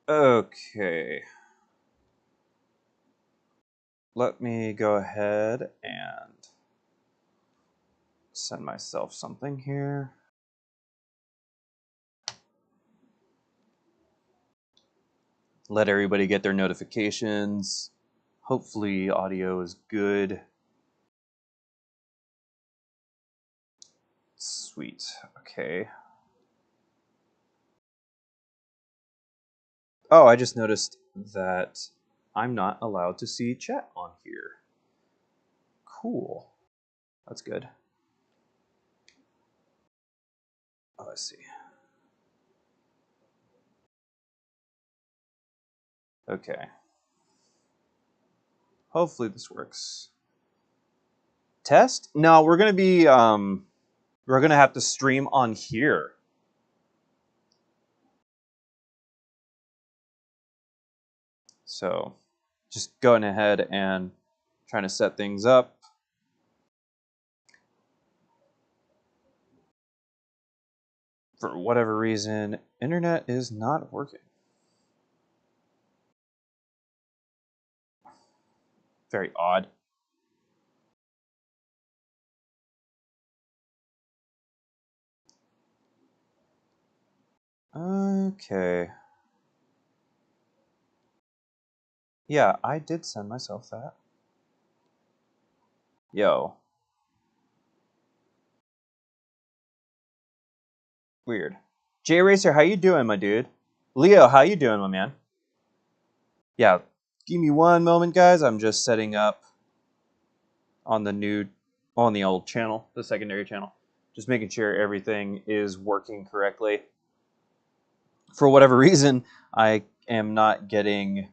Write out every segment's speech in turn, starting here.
Okay. Let me go ahead and send myself something here. Let everybody get their notifications. Hopefully audio is good. Sweet. Okay. Oh, I just noticed that I'm not allowed to see chat on here. Cool. That's good. Oh, I see. Okay. Hopefully this works. Test? No, we're gonna be we're gonna have to stream on here. So just going ahead and trying to set things up. For whatever reason, internet is not working. Very odd. Okay. Yeah, I did send myself that. Yo. Weird. J Racer, how you doing, my dude? Leo, how you doing, my man? Yeah, give me one moment, guys. I'm just setting up on the old channel, the secondary channel. Just making sure everything is working correctly. For whatever reason, I am not getting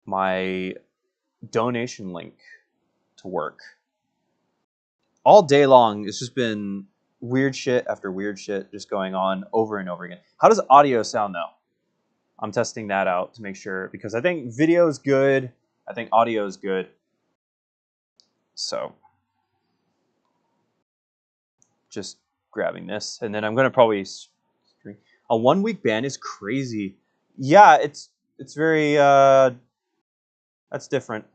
my donation link to work. All day long, it's just been weird shit after weird shit just going on over and over again. How does audio sound though? I'm testing that out to make sure because I think video is good. I think audio is good. So just grabbing this, and then I'm gonna probably stream. A 1 week ban is crazy. Yeah, it's very that's different.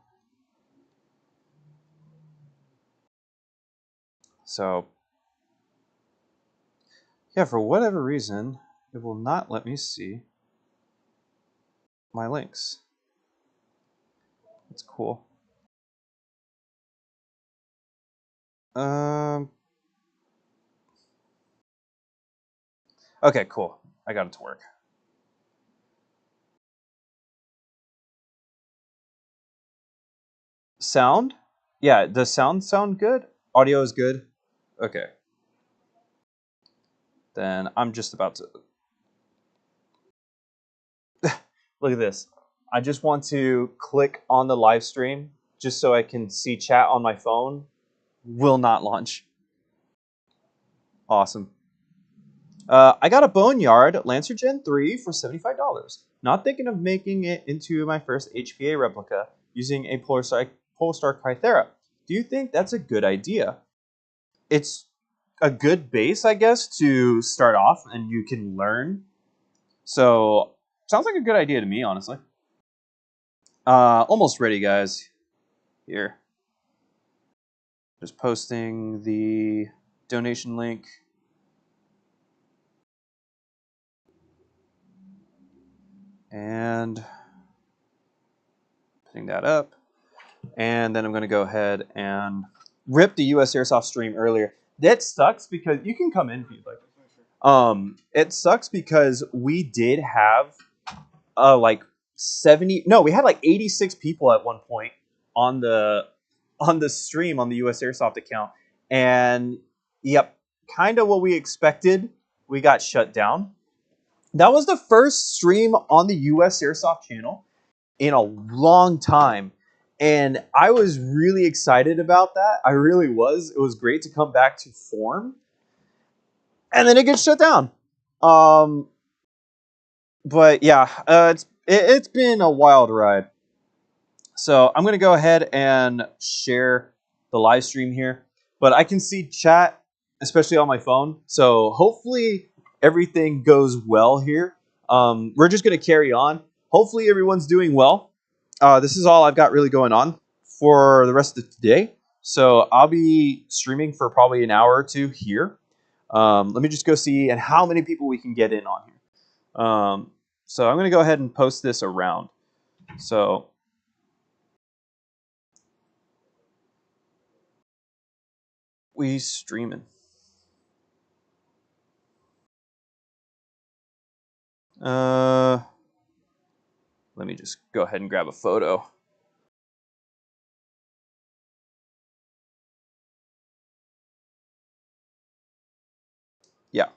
So yeah, for whatever reason, it will not let me see my links. It's cool. Um. Okay, cool. I got it to work. Sound? Yeah, does sound sound good? Audio is good? Okay. Then I'm just about to look at this. I just want to click on the live stream just so I can see chat on my phone. Will not launch. Awesome. I got a Boneyard Lancer Gen 3 for $75. Not thinking of making it into my first HPA replica using a Polestar Kythera. Do you think that's a good idea? It's a good base, I guess, to start off and you can learn. So, sounds like a good idea to me, honestly. Almost ready, guys. Here. Just posting the donation link. And putting that up. And then I'm going to go ahead and rip the US Airsoft stream earlier. That sucks because you can come in if you'd like. It sucks because we did have like 70. No, we had like 86 people at one point on the stream on the US Airsoft account, and yep, kind of what we expected. We got shut down. That was the first stream on the US Airsoft channel in a long time. And I was really excited about that. I really was. It was great to come back to form. And then it gets shut down. But yeah, it's been a wild ride. So I'm going to go ahead and share the live stream here. But I can see chat, especially on my phone. So hopefully everything goes well here. We're just going to carry on. Hopefully, everyone's doing well. This is all I've got really going on for the rest of the day. So I'll be streaming for probably an hour or two here. Let me just go see and how many people we can get in on here. So I'm going to go ahead and post this around. So we streaming. Let me just go ahead and grab a photo. Yeah.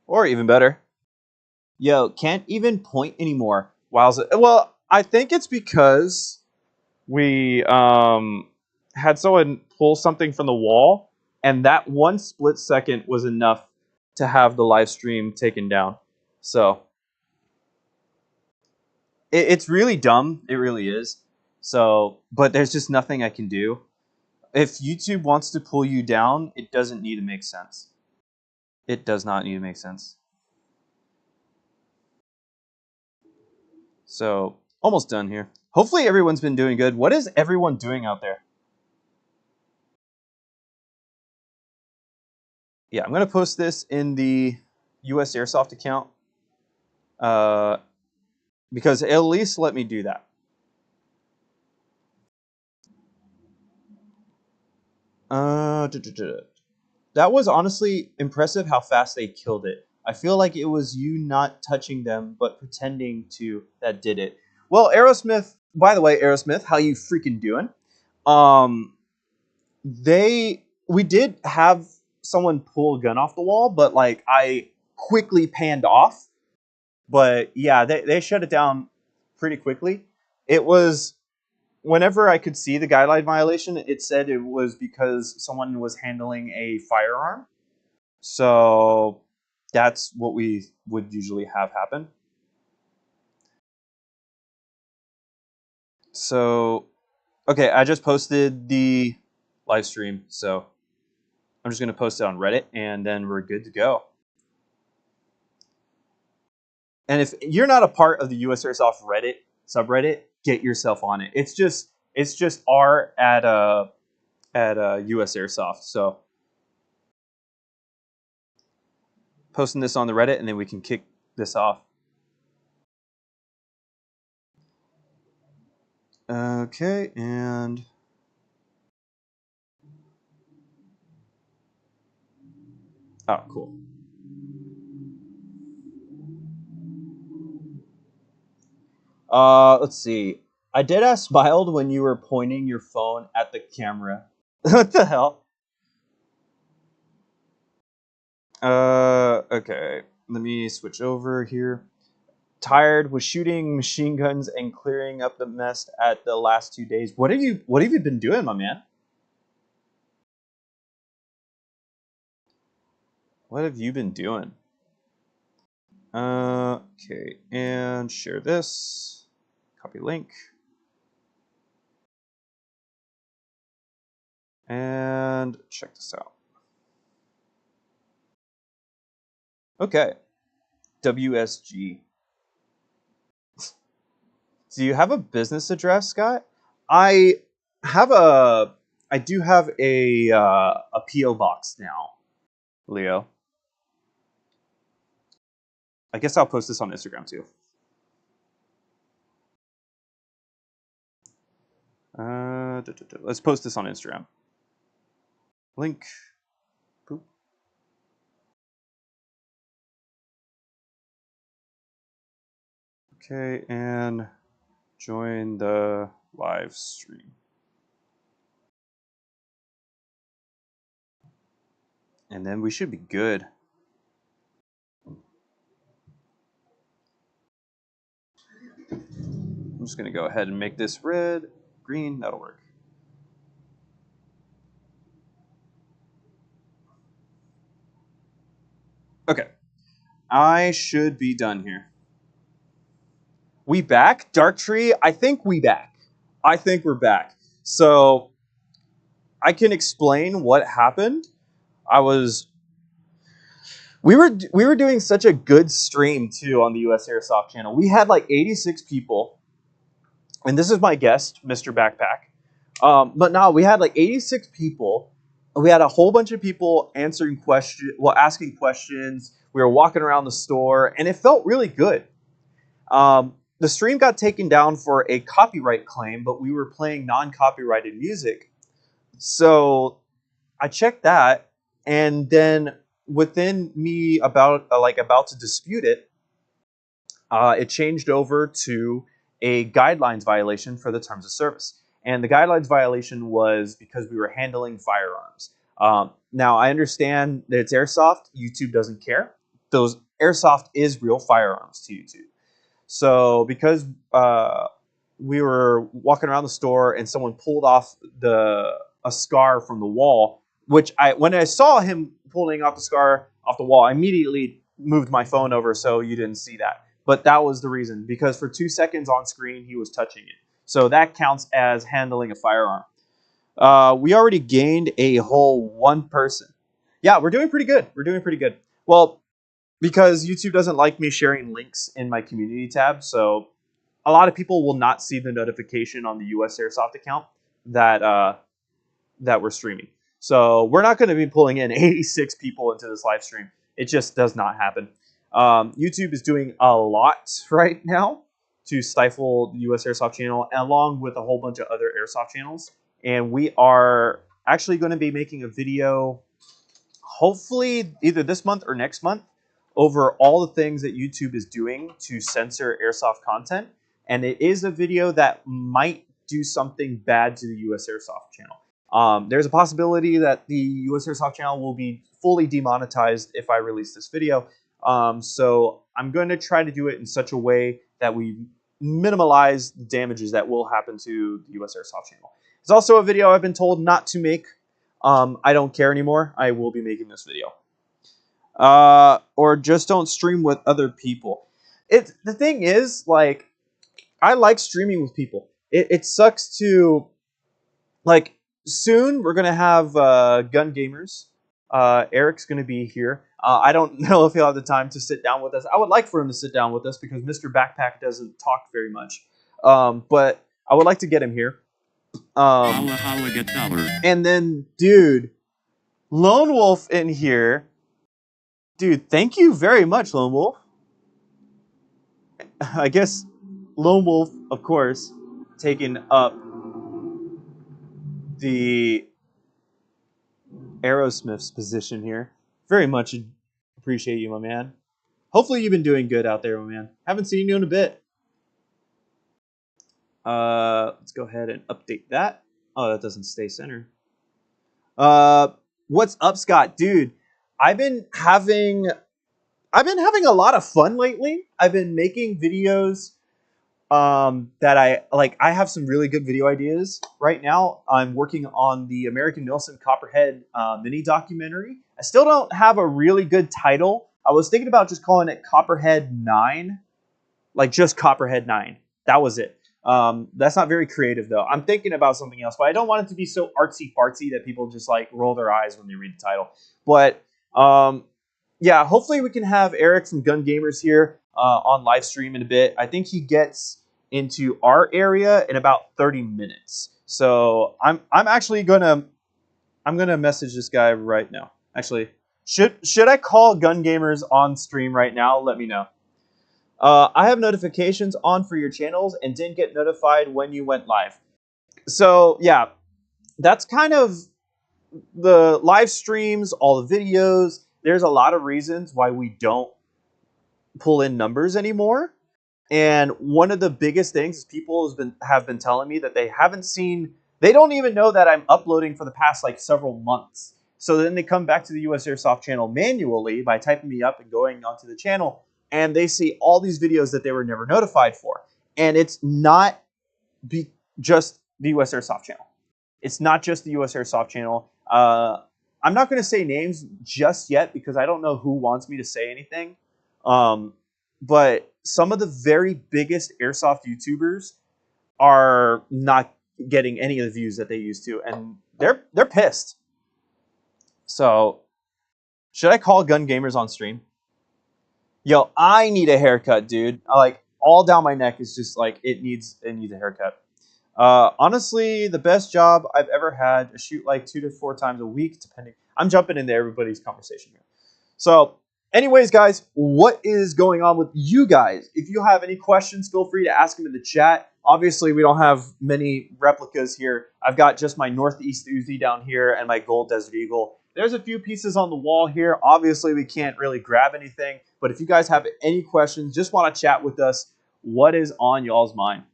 Or even better. Yo, can't even point anymore. Well, I think it's because we had someone pull something from the wall, and that one split second was enough to have the live stream taken down. So it's really dumb. It really is. So, but there's just nothing I can do. If YouTube wants to pull you down, it doesn't need to make sense. It does not need to make sense. So, almost done here. Hopefully everyone's been doing good. What is everyone doing out there? Yeah, I'm going to post this in the US Airsoft account because it'll at least let me do that. That was honestly impressive how fast they killed it. I feel like it was you not touching them, but pretending to that did it. Well, Aerosmith, by the way, Aerosmith, how you freaking doing? Um, we did have someone pull a gun off the wall, but like I quickly panned off. But yeah, they shut it down pretty quickly. It was whenever I could see the guideline violation, it said it was because someone was handling a firearm. So that's what we would usually have happen. So, okay, I just posted the live stream. So I'm just going to post it on Reddit and then we're good to go. And if you're not a part of the US Airsoft Reddit subreddit, get yourself on it. It's just r at US Airsoft. So posting this on the Reddit and then we can kick this off. Okay, and oh, cool. Let's see. I did ask smiled when you were pointing your phone at the camera. What the hell? Okay. Let me switch over here. Tired with shooting machine guns and clearing up the mess at the last 2 days. What have you been doing, my man? What have you been doing? Okay, and share this. Copy link. And check this out. Okay. WSG. Do you have a business address, Scott? I have a. I do have a PO box now, Leo. I guess I'll post this on Instagram too. Let's post this on Instagram. Link. Boop. Okay, and join the live stream. And then we should be good. I'm just going to go ahead and make this red, green. That'll work. Okay. I should be done here. We back? Dark Tree? I think we back. I think we're back. So I can explain what happened. I was We were doing such a good stream too on the US Airsoft channel. We had like 86 people, and this is my guest, Mr. Backpack. But no, we had like 86 people. We had a whole bunch of people asking questions. We were walking around the store, and it felt really good. The stream got taken down for a copyright claim, but we were playing non-copyrighted music. So I checked that, and then within me about to dispute it, it changed over to a guidelines violation for the terms of service. And the guidelines violation was because we were handling firearms. Now, I understand that it's airsoft. YouTube doesn't care. Those airsoft is real firearms to YouTube. So because we were walking around the store and someone pulled off a scar from the wall, which when I saw him pulling off the scar off the wall, I immediately moved my phone over so you didn't see that. But that was the reason, because for 2 seconds on screen, he was touching it. So that counts as handling a firearm. We already gained a whole 1 person. Yeah, we're doing pretty good. We're doing pretty good. Well, because YouTube doesn't like me sharing links in my community tab, so a lot of people will not see the notification on the US Airsoft account that we're streaming. So we're not going to be pulling in 86 people into this live stream. It just does not happen. YouTube is doing a lot right now to stifle the US Airsoft channel, along with a whole bunch of other Airsoft channels. And we are actually going to be making a video, hopefully either this month or next month, over all the things that YouTube is doing to censor Airsoft content. And it is a video that might do something bad to the US Airsoft channel. There's a possibility that the US Airsoft channel will be fully demonetized if I release this video. So I'm going to try to do it in such a way that we minimize the damages that will happen to the US Airsoft channel. It's also a video I've been told not to make. I don't care anymore. I will be making this video. Or just don't stream with other people. The thing is, like, I like streaming with people. It sucks to, like, soon we're going to have Gun Gamers. Eric's going to be here. I don't know if he'll have the time to sit down with us. I would like for him to sit down with us because Mr. Backpack doesn't talk very much. But I would like to get him here. And then, dude, Lone Wolf in here. Dude, thank you very much, Lone Wolf. I guess Lone Wolf, of course, taking up the Aerosmith's position here. Very much appreciate you, my man. Hopefully you've been doing good out there, my man. Haven't seen you in a bit. Let's go ahead and update that. Oh, that doesn't stay center. What's up, Scott? Dude, I've been having a lot of fun lately. I've been making videos that I have some really good video ideas right now. I'm working on the American Nielsen Copperhead mini documentary. I still don't have a really good title. I was thinking about just calling it Copperhead 9, like just Copperhead 9. That was it. That's not very creative though. I'm thinking about something else, but I don't want it to be so artsy fartsy that people just like roll their eyes when they read the title. But yeah, hopefully we can have Eric from Gun Gamers here on live stream in a bit. I think he gets into our area in about 30 minutes. So I'm gonna message this guy right now. Actually, should I call Gun Gamers on stream right now? Let me know. I have notifications on for your channels and didn't get notified when you went live. So yeah, that's kind of the live streams, all the videos. There's a lot of reasons why we don't pull in numbers anymore. And one of the biggest things is people have been telling me that they don't even know that I'm uploading for the past like several months. So then they come back to the US Airsoft channel manually by typing me up and going onto the channel, and they see all these videos that they were never notified for. And it's not just the US Airsoft channel. It's not just the US Airsoft channel. I'm not going to say names just yet because I don't know who wants me to say anything. But some of the very biggest Airsoft YouTubers are not getting any of the views that they used to, and they're pissed. So Should I call Gun Gamers on stream? Yo, I need a haircut, dude. All down my neck is just like it needs a haircut. Honestly, the best job I've ever had. I shoot like 2 to 4 times a week, depending. I'm jumping into everybody's conversation here. So, anyways, guys, what is going on with you guys? If you have any questions, feel free to ask them in the chat. Obviously, we don't have many replicas here. I've got just my Northeast Uzi down here and my Gold Desert Eagle. There's a few pieces on the wall here. Obviously, we can't really grab anything. But if you guys have any questions, just want to chat with us, what is on y'all's mind?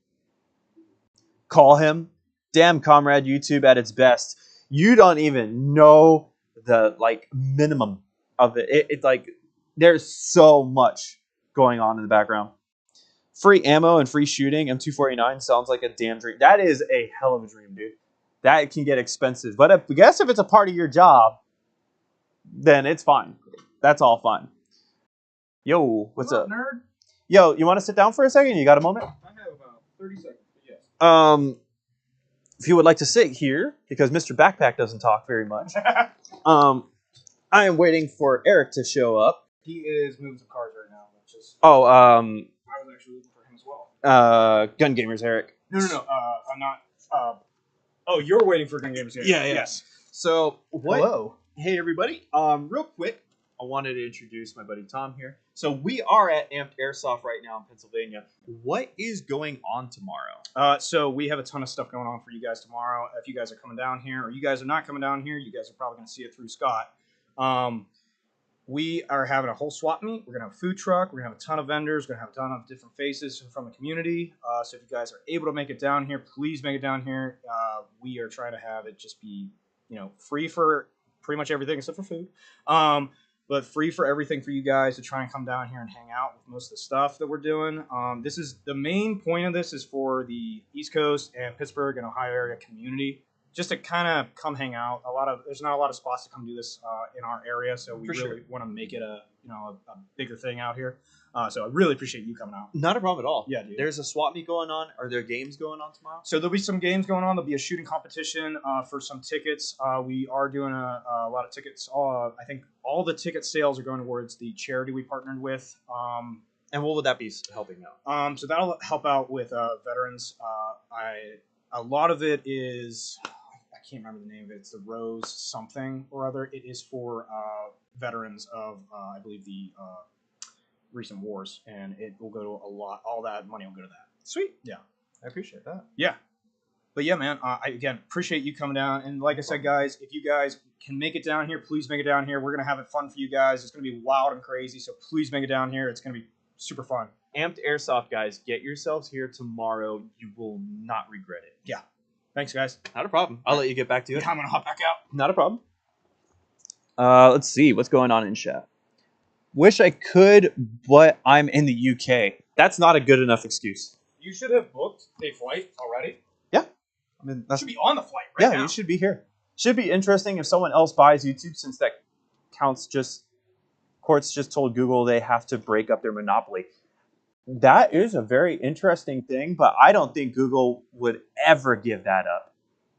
Call him. Damn, Comrade YouTube at its best. You don't even know the minimum of it. It's like there's so much going on in the background. Free ammo and free shooting. M249 sounds like a damn dream. That is a hell of a dream, dude. That can get expensive. But I guess if it's a part of your job, then it's fine. That's all fine. Yo, what's up, nerd? Yo, you want to sit down for a second? You got a moment? I have about 30 seconds, but yes. If you would like to sit here, because Mr. Backpack doesn't talk very much, I am waiting for Eric to show up. He is moving some cars right now. Which is, I was actually looking for him as well. Gun Gamers Eric. No. I'm not. Oh, you're waiting for Gun Gamers. Yeah. Yes. So, what? Hello. Hey, everybody. Real quick, I wanted to introduce my buddy Tom here. So, we are at Amped Airsoft right now in Pennsylvania. What is going on tomorrow? So we have a ton of stuff going on for you guys tomorrow. If you guys are coming down here, or you guys are not coming down here, you guys are probably going to see it through Scott. We are having a whole swap meet. We're going to have a food truck. We're going to have a ton of vendors. We're going to have a ton of different faces from the community. So if you guys are able to make it down here, please make it down here. We are trying to have it just be, free for pretty much everything except for food. But free for everything for you guys to try and come down here and hang out with most of the stuff that we're doing. This is the main point of this is for the East Coast and Pittsburgh and Ohio area community, just to kind of come hang out. There's not a lot of spots to come do this in our area, so we really want to make it a bigger thing out here. So I really appreciate you coming out. Not a problem at all. Yeah, dude. There's a swap meet going on. Are there games going on tomorrow? So there'll be some games going on. There'll be a shooting competition for some tickets. We are doing a lot of tickets. I think all the ticket sales are going towards the charity we partnered with. And what would that be helping out? So that'll help out with veterans. A lot of it is, I can't remember the name of it. It's the Rose something or other. It is for veterans of, I believe, the recent wars, and it will go to a lot. All that money will go to that. Sweet. Yeah. I appreciate that. Yeah. But yeah, man, I again appreciate you coming down. And like I said, guys, if you guys can make it down here, please make it down here. We're going to have it fun for you guys. It's going to be wild and crazy. So please make it down here. It's going to be super fun. Amped Airsoft, guys. Get yourselves here tomorrow. You will not regret it. Yeah. Thanks, guys. Not a problem. I'll let you get back to it. I'm going to hop back out. Not a problem. Let's see. What's going on in chat? Wish I could, but I'm in the UK. That's not a good enough excuse. You should have booked a flight already. Yeah. I mean, you should be on the flight right now. You should be here. Should be interesting if someone else buys YouTube, since that courts just told Google they have to break up their monopoly. That is a very interesting thing, but I don't think Google would ever give that up.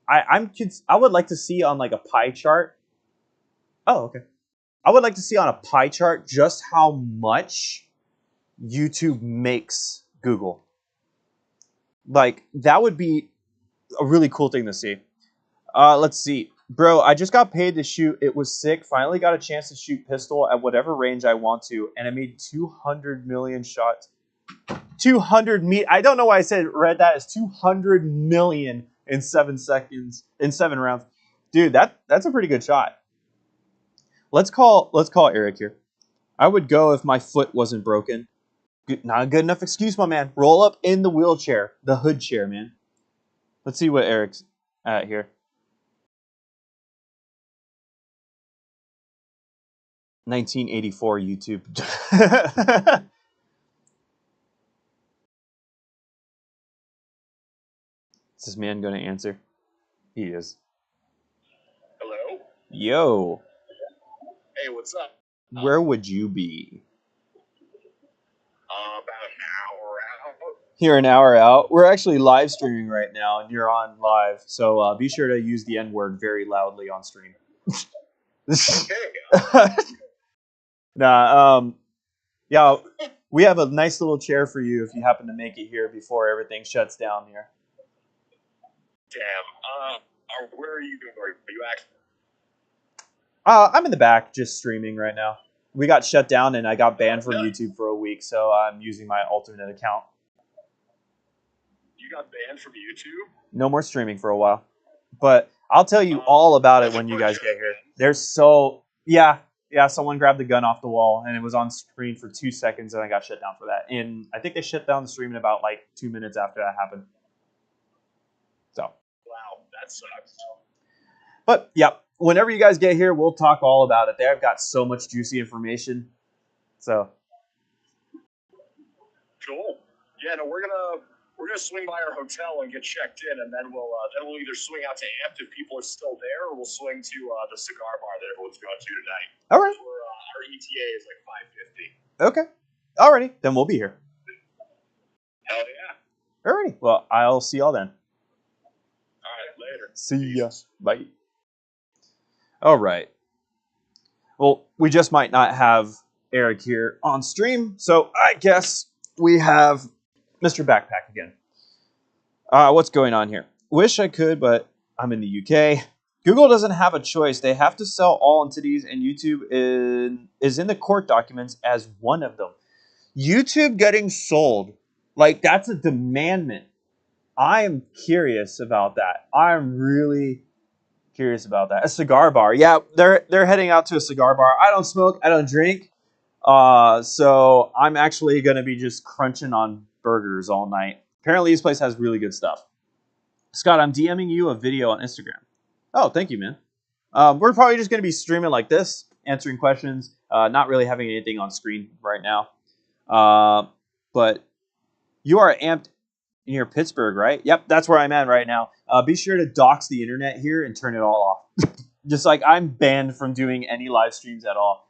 I would like to see on like a pie chart. Oh, okay. I would like to see on a pie chart just how much YouTube makes Google. Like, that would be a really cool thing to see. Let's see. Bro, I just got paid to shoot. It was sick. Finally got a chance to shoot pistol at whatever range I want to, and I made 200 million shots. 200 I don't know why I read that as 200 million in 7 seconds, in 7 rounds. Dude, that's a pretty good shot. Let's call Eric here. I would go if my foot wasn't broken. Not a good enough excuse, my man. Roll up in the wheelchair, the hood chair, man. Let's see what Eric's at here. 1984 YouTube. Is this man going to answer? He is. Hello? Yo. Hey, what's up? Where would you be? About an hour out. You're an hour out. We're actually live streaming right now, and you're on live. So be sure to use the N-word very loudly on stream. Okay. Nah, yeah, we have a nice little chair for you if you happen to make it here before everything shuts down here. Damn. Where are you going? Are you actually? I'm in the back just streaming right now. We got shut down and I got banned from YouTube for a week, so I'm using my alternate account. You got banned from YouTube? No more streaming for a while. But I'll tell you all about it when you guys get here. There's so yeah, someone grabbed the gun off the wall and it was on screen for 2 seconds and I got shut down for that. And I think they shut down the stream in about like 2 minutes after that happened. So Wow, that sucks. but yeah, whenever you guys get here, we'll talk all about it. There, I've got so much juicy information. So Cool. Yeah, no, we're gonna swing by our hotel and get checked in, and then we'll either swing out to Amped if people are still there, or we'll swing to the cigar bar that everyone's going to tonight. all right, Our ETA is like 5:50. okay, alrighty, then we'll be here. Hell yeah! Alrighty, well, I'll see y'all then. All right, later. See ya. Bye. All right. Well, we just might not have Eric here on stream, so I guess we have Mr. Backpack again. What's going on here? Wish I could, but I'm in the UK. Google doesn't have a choice. They have to sell all entities, and YouTube is in the court documents as one of them. YouTube getting sold, like that's a demandment. I am curious about that. I'm really curious about that. A cigar bar. Yeah, they're heading out to a cigar bar. I don't smoke. I don't drink. So I'm actually going to be just crunching on burgers all night. Apparently, this place has really good stuff. Scott, I'm DMing you a video on Instagram. Oh, thank you, man. We're probably just going to be streaming like this, answering questions, not really having anything on screen right now. But you are amped near Pittsburgh, right? Yep, that's where I'm at right now. Be sure to dox the internet here and turn it all off. Just like I'm banned from doing any live streams at all.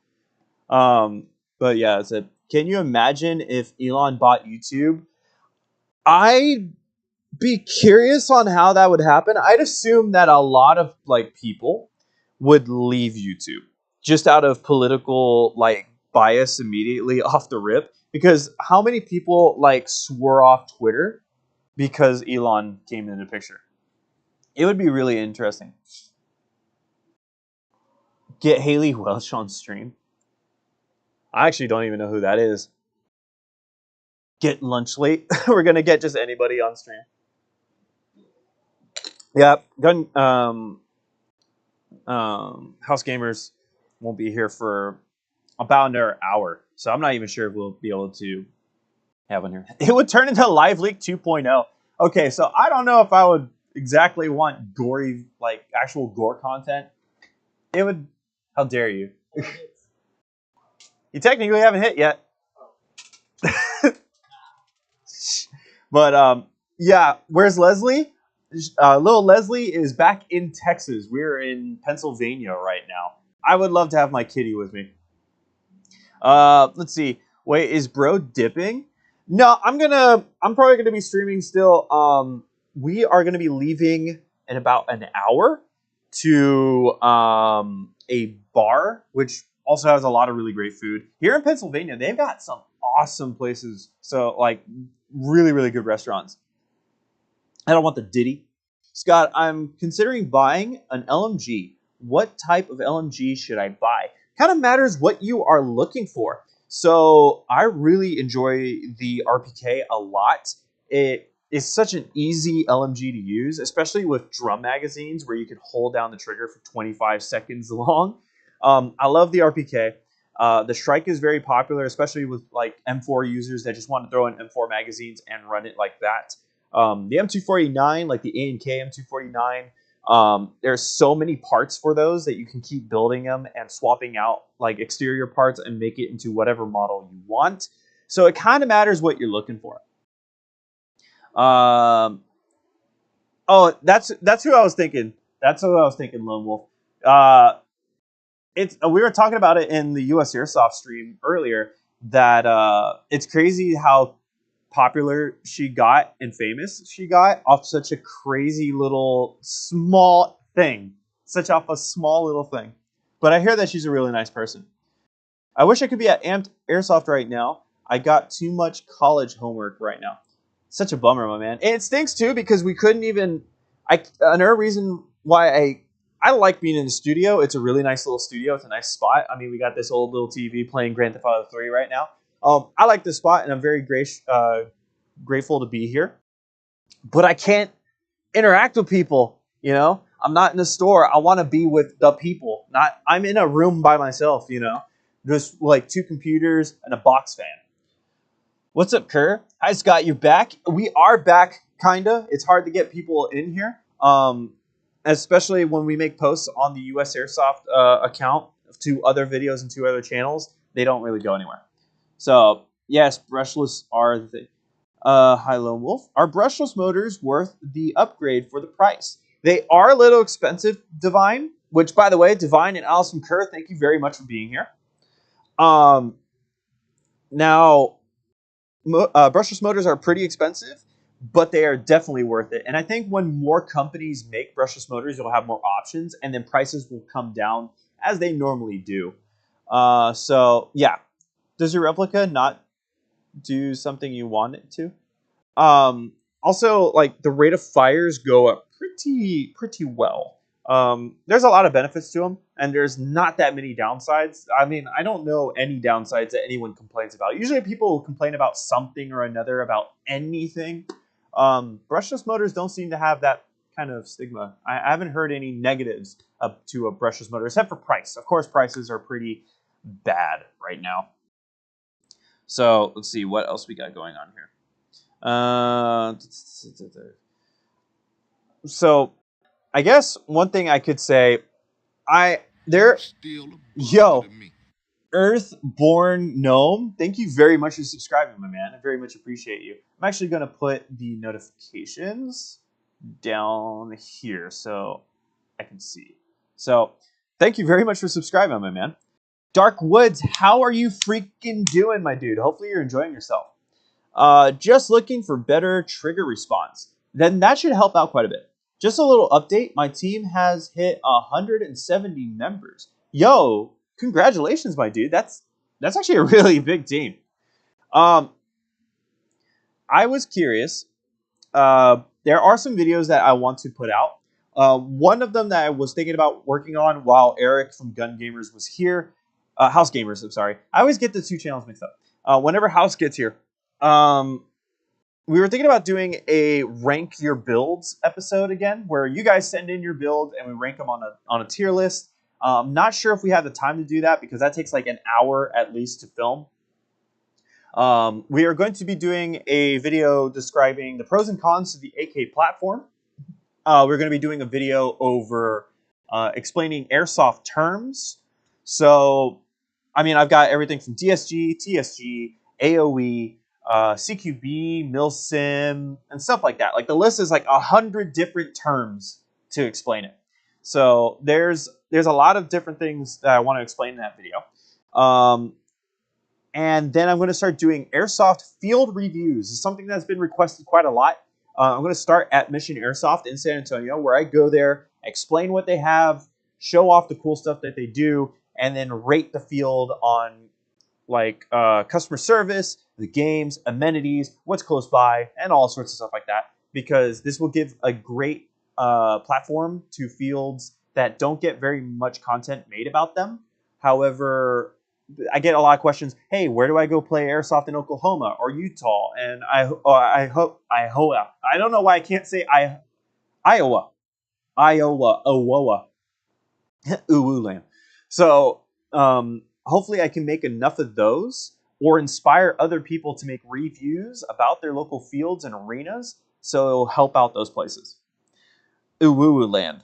But yeah, that's it. Can you imagine if Elon bought YouTube? I'd be curious on how that would happen. I'd assume that a lot of like people would leave YouTube just out of political like bias immediately off the rip. Because how many people like swore off Twitter because Elon came into the picture? It would be really interesting. Get Haley Welch on stream. I actually don't even know who that is. Get lunch late. We're gonna get just anybody on stream. Yeah, House Gamers won't be here for about another hour, so I'm not even sure if we'll be able to have one here. It would turn into Live Leak 2.0. Okay, so I don't know if I would exactly want gory, like actual gore content. It would. How dare you? You technically haven't hit yet. But yeah, where's Leslie? Little Leslie is back in Texas. We're in Pennsylvania right now. I would love to have my kitty with me. Let's see. Wait, is bro dipping? No, I'm probably gonna be streaming still. We are gonna be leaving in about an hour to a bar, which also has a lot of really great food. Here in Pennsylvania, they've got some awesome places. So like really, really good restaurants. I don't want the ditty. Scott, I'm considering buying an LMG. What type of LMG should I buy? Kind of matters what you are looking for. So I really enjoy the RPK a lot. It is such an easy LMG to use, especially with drum magazines where you can hold down the trigger for 25 seconds long. I love the RPK. The Strike is very popular, especially with like M4 users that just want to throw in M4 magazines and run it like that. The M249, like the A&K M249, there's so many parts for those that you can keep building them and swapping out like exterior parts and make it into whatever model you want. So it kind of matters what you're looking for. Oh, that's who I was thinking. That's who I was thinking, Lone Wolf. We were talking about it in the US Airsoft stream earlier that it's crazy how popular she got and famous she got off such a crazy little small thing. Such off a small little thing. But I hear that she's a really nice person. I wish I could be at Amped Airsoft right now. I got too much college homework right now. Such a bummer, my man. And it stinks too because we couldn't even. Another reason why I like being in the studio. It's a really nice little studio. It's a nice spot. I mean, we got this old little TV playing Grand Theft Auto 3 right now. I like this spot, and I'm very grateful to be here. But I can't interact with people. You know, I'm not in the store. I want to be with the people. Not I'm in a room by myself. You know, just like 2 computers and a box fan. What's up, Kerr? Hi, Scott. You back? We are back, kinda. It's hard to get people in here, especially when we make posts on the US Airsoft account to other videos and to other channels. They don't really go anywhere. So yes, brushless are the thing. Hi, Lone Wolf. Are brushless motors worth the upgrade for the price? They are a little expensive, Divine. Which, by the way, Divine and Allison Kerr, thank you very much for being here. Now. Brushless motors are pretty expensive, but they are definitely worth it. And I think when more companies make brushless motors, you'll have more options, and then prices will come down as they normally do. So yeah, does your replica not do something you want it to? Also, like the rate of fires go up pretty well. There's a lot of benefits to them, and there's not that many downsides. I mean, I don't know any downsides that anyone complains about. Usually, people will complain about something or another about anything. Brushless motors don't seem to have that kind of stigma. I haven't heard any negatives up to a brushless motor, except for price. Of course, prices are pretty bad right now. So let's see what else we got going on here. So I guess one thing I could say, Earthborn Gnome, thank you very much for subscribing, my man. I very much appreciate you. I'm actually going to put the notifications down here so I can see. So thank you very much for subscribing, my man. Dark Woods, how are you freaking doing, my dude? Hopefully you're enjoying yourself. Just looking for better trigger response. Then that should help out quite a bit. Just a little update. My team has hit 170 members. Yo, congratulations, my dude. That's actually a really big team. I was curious. There are some videos that I want to put out. One of them that I was thinking about working on while Eric from Gun Gamers was here. House Gamers, I'm sorry. I always get the 2 channels mixed up. Whenever House gets here, we were thinking about doing a rank your builds episode again, where you guys send in your build and we rank them on a tier list. Not sure if we have the time to do that because that takes like an hour at least to film. We are going to be doing a video describing the pros and cons to the AK platform. We're going to be doing a video over explaining airsoft terms. So, I mean, I've got everything from DSG, TSG, AOE, CQB, milsim, and stuff like that. Like the list is like 100 different terms to explain it. So there's a lot of different things that I want to explain in that video. And then I'm going to start doing airsoft field reviews. It's something that's been requested quite a lot. I'm going to start at Mission Airsoft in San Antonio, where I go there, explain what they have, show off the cool stuff that they do, and then rate the field on like customer service, the games, amenities, what's close by, and all sorts of stuff like that. Because this will give a great platform to fields that don't get very much content made about them. However, I get a lot of questions. Hey, where do I go play airsoft in Oklahoma or Utah? And I don't know why I can't say Iowa, Uwuland. So hopefully I can make enough of those or inspire other people to make reviews about their local fields and arenas, so it'll help out those places. Uwuland.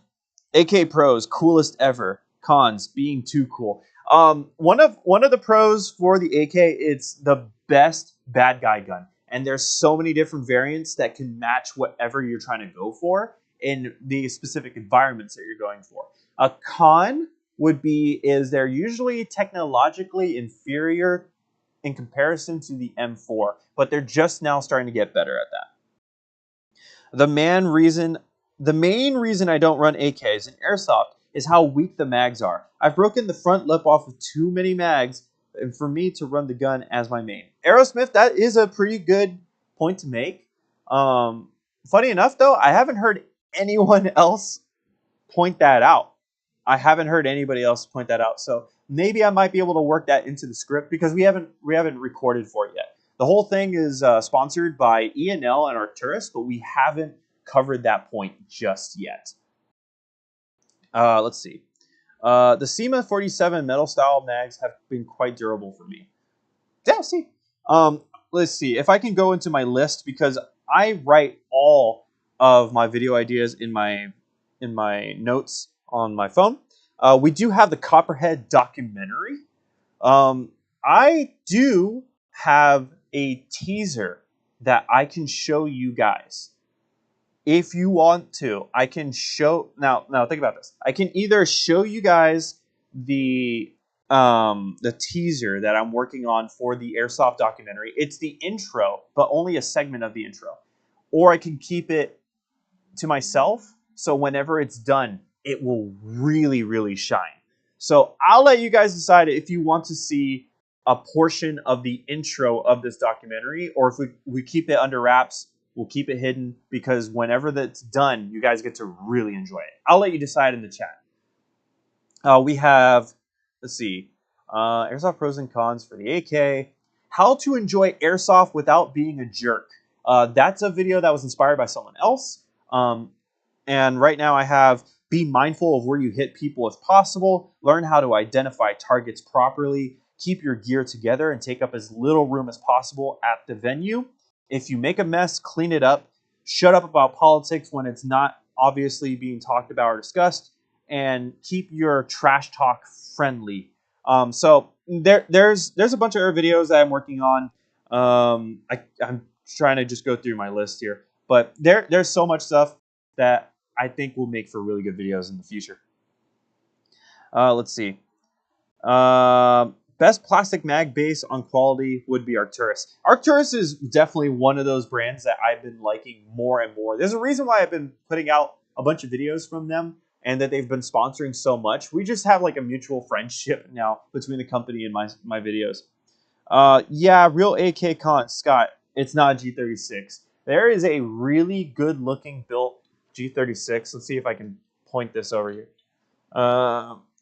AK Pros, coolest ever. Cons, being too cool. One of the pros for the AK, it's the best bad guy gun. And there's so many different variants that can match whatever you're trying to go for in the specific environments that you're going for. A con is they're usually technologically inferior in comparison to the M4, but they're just now starting to get better at that. The main reason I don't run AKs in Airsoft is how weak the mags are. I've broken the front lip off with too many mags and for me to run the gun as my main. Aerosmith, that is a pretty good point to make. Funny enough, though, I haven't heard anyone else point that out. I haven't heard anybody else point that out. So maybe I might be able to work that into the script because we haven't recorded for it yet. The whole thing is sponsored by E&L and Arcturus, but we haven't covered that point just yet. Let's see. The SEMA 47 metal style mags have been quite durable for me. Yeah, see. Let's see if I can go into my list because I write all of my video ideas in my notes on my phone. We do have the Copperhead documentary. I do have a teaser that I can show you guys. If you want to, I can show now think about this. I can either show you guys the teaser that I'm working on for the Airsoft documentary. It's the intro, but only a segment of the intro. Or I can keep it to myself, so whenever it's done, it will really, really shine. So I'll let you guys decide if you want to see a portion of the intro of this documentary, or if we keep it under wraps, we'll keep it hidden, because whenever that's done, you guys get to really enjoy it. I'll let you decide in the chat. We have, let's see, Airsoft pros and cons for the AK. How to enjoy Airsoft without being a jerk. That's a video that was inspired by someone else. And right now I have be mindful of where you hit people if possible, learn how to identify targets properly, keep your gear together, and take up as little room as possible at the venue. If you make a mess, clean it up, shut up about politics when it's not obviously being talked about or discussed, and keep your trash talk friendly. So there's a bunch of other videos that I'm working on. I'm trying to just go through my list here, but there's so much stuff that I think will make for really good videos in the future. Let's see. Best plastic mag base on quality would be Arcturus. Arcturus is definitely one of those brands that I've been liking more and more. There's a reason why I've been putting out a bunch of videos from them and that they've been sponsoring so much. We just have like a mutual friendship now between the company and my videos. Yeah, real AK con, Scott. It's not a G36. There is a really good looking built G36. Let's see if I can point this over here.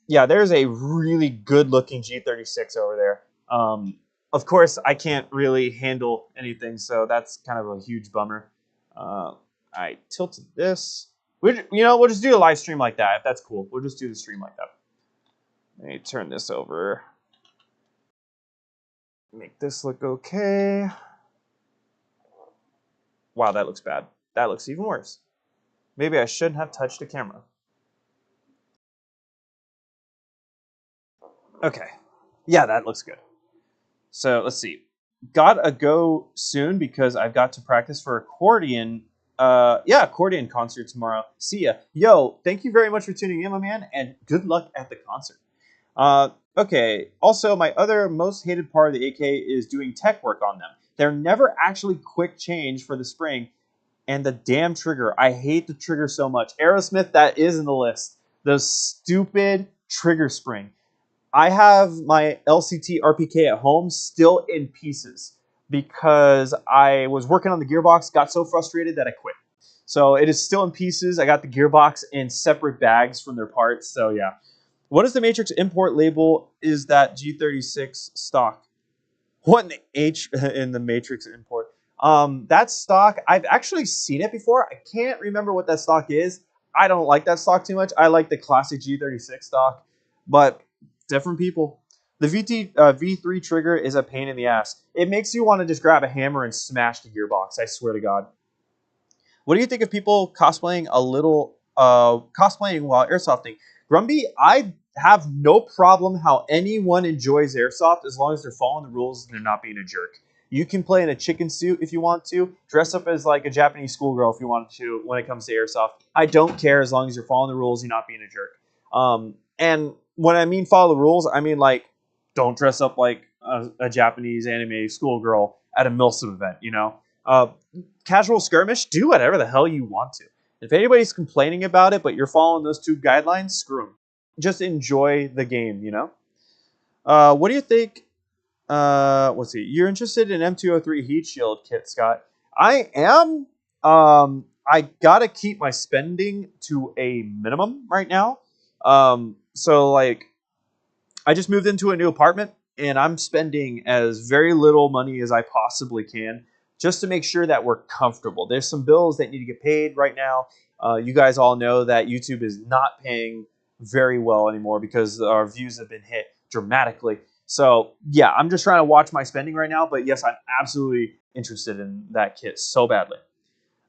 Yeah, there's a really good looking G36 over there. Of course, I can't really handle anything, so that's kind of a huge bummer. I tilted this. We'll just do a live stream like that, if that's cool. We'll just do the stream like that. Let me turn this over. Make this look okay. Wow, that looks bad. That looks even worse. Maybe I shouldn't have touched the camera. Okay. Yeah, that looks good. So let's see. Gotta go soon because I've got to practice for accordion. Accordion concert tomorrow. See ya. Yo, thank you very much for tuning in, my man, and good luck at the concert. Okay. Also, my other most hated part of the AK is doing tech work on them. They're never actually quick change for the spring, and the damn trigger. I hate the trigger so much. Aerosmith, that is in the list. The stupid trigger spring. I have my LCT RPK at home still in pieces because I was working on the gearbox, got so frustrated that I quit. So it is still in pieces. I got the gearbox in separate bags from their parts. So yeah. What is the Matrix import label? Is that G36 stock? What in the H in the Matrix import? That's stock. I've actually seen it before. I can't remember what that stock is. I don't like that stock too much. I like the classic G36 stock, but different people. The V3 trigger is a pain in the ass. It makes you want to just grab a hammer and smash the gearbox. I swear to God. What do you think of people cosplaying cosplaying while airsofting? Grumby, I have no problem how anyone enjoys airsoft as long as they're following the rules and they're not being a jerk. You can play in a chicken suit if you want to. Dress up as like a Japanese schoolgirl if you want to when it comes to airsoft. I don't care as long as you're following the rules, you're not being a jerk. And when I mean follow the rules, I mean like don't dress up like a Japanese anime schoolgirl at a MILSIM event, you know? Casual skirmish, do whatever the hell you want to. If anybody's complaining about it, but you're following those two guidelines, screw them. Just enjoy the game, you know? What do you think Let's see. You're interested in M203 heat shield kit, Scott? I am. I gotta keep my spending to a minimum right now. So like, I just moved into a new apartment and I'm spending as very little money as I possibly can just to make sure that we're comfortable. There's some bills that need to get paid right now. You guys all know that YouTube is not paying very well anymore because our views have been hit dramatically. So yeah, I'm just trying to watch my spending right now. But yes, I'm absolutely interested in that kit so badly.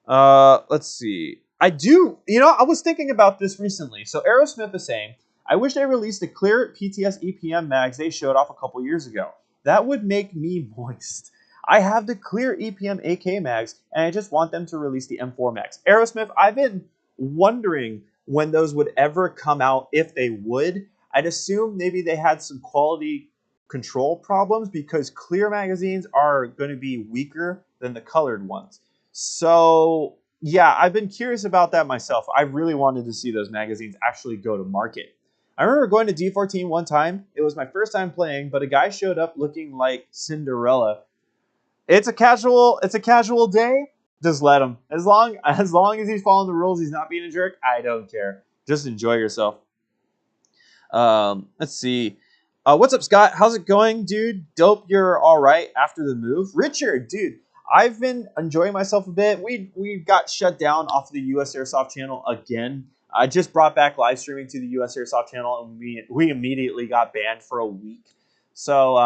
Let's see. I do, I was thinking about this recently. So Aerosmith is saying, I wish they released the clear PTS EPM mags they showed off a couple years ago. That would make me moist. I have the clear EPM AK mags, and I just want them to release the M4 mags. Aerosmith, I've been wondering when those would ever come out, if they would. I'd assume maybe they had some quality control problems because clear magazines are going to be weaker than the colored ones. So, yeah, I've been curious about that myself. I really wanted to see those magazines actually go to market. I remember going to D14 one time. It was my first time playing, but a guy showed up looking like Cinderella. It's a casual day. Just let him. As long as he's following the rules, he's not being a jerk. I don't care. Just enjoy yourself. Let's see. What's up, Scott? How's it going, dude? Dope. You're all right after the move, Richard, dude. I've been enjoying myself a bit. We got shut down off the US Airsoft channel again. I just brought back live streaming to the US Airsoft channel, and we immediately got banned for a week. So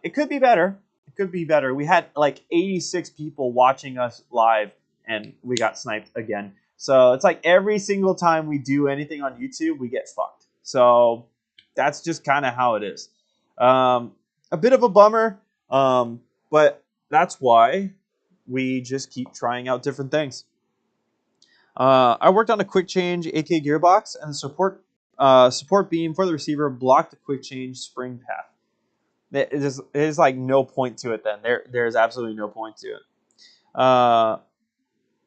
it could be better. It could be better. We had like 86 people watching us live, and we got sniped again. So it's like every single time we do anything on YouTube, we get fucked. So that's just kind of how it is. A bit of a bummer, but that's why we just keep trying out different things. I worked on a quick change AK gearbox, and the support beam for the receiver blocked the quick change spring path. It is like no point to it then. There's absolutely no point to it.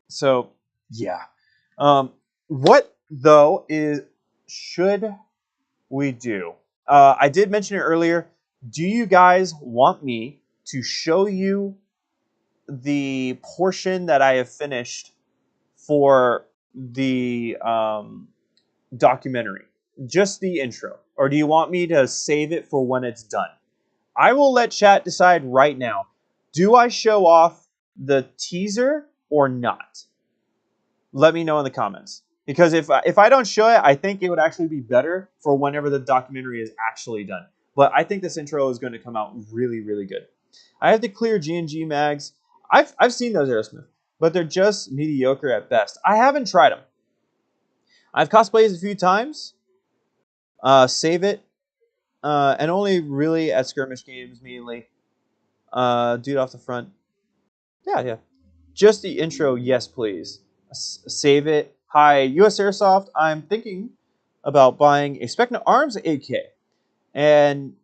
So yeah. What though should we do? I did mention it earlier. Do you guys want me to show you the portion that I have finished for the documentary? Just the intro? Or do you want me to save it for when it's done? I will let chat decide right now. Do I show off the teaser or not? Let me know in the comments. Because if I don't show it, I think it would actually be better for whenever the documentary is actually done. But I think this intro is going to come out really, really good. I have the clear G&G mags. I've seen those Aerosmith, but they're just mediocre at best. I haven't tried them. I've cosplayed a few times. Save it. And only really at skirmish games mainly. Dude off the front. Yeah. Just the intro, yes, please. Save it. Hi, US Airsoft. I'm thinking about buying a Specna Arms AK. And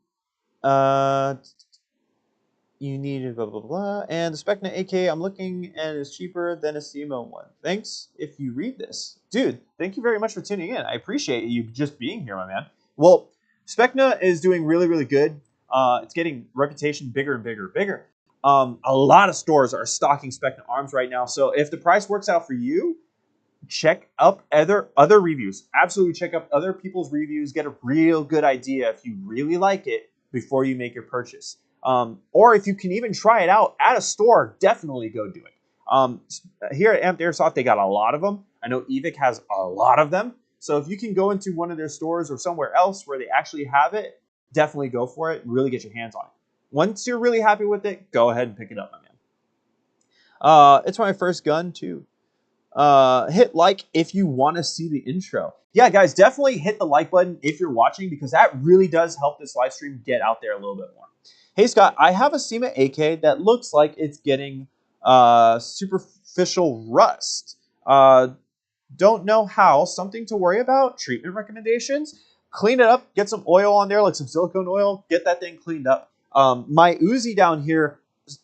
you need blah, blah, blah. And the Specna AK I'm looking and is cheaper than a CMO one. Thanks if you read this. Dude, thank you very much for tuning in. I appreciate you just being here, my man. Well, Specna is doing really, really good. It's getting reputation bigger and bigger and bigger. A lot of stores are stocking Specna Arms right now. So if the price works out for you, check up other reviews. Absolutely check up other people's reviews. Get a real good idea if you really like it before you make your purchase. Or if you can even try it out at a store, definitely go do it. Here at Amped Airsoft, they got a lot of them. I know Evic has a lot of them. So if you can go into one of their stores or somewhere else where they actually have it, definitely go for it and really get your hands on it. Once you're really happy with it, go ahead and pick it up, my man. It's my first gun, too. Hit like if you want to see the intro. Yeah, guys, definitely hit the like button if you're watching because that really does help this live stream get out there a little bit more. Hey, Scott, I have a SEMA AK that looks like it's getting superficial rust. Don't know how. Something to worry about. Treatment recommendations. Clean it up. Get some oil on there, like some silicone oil. Get that thing cleaned up. My Uzi down here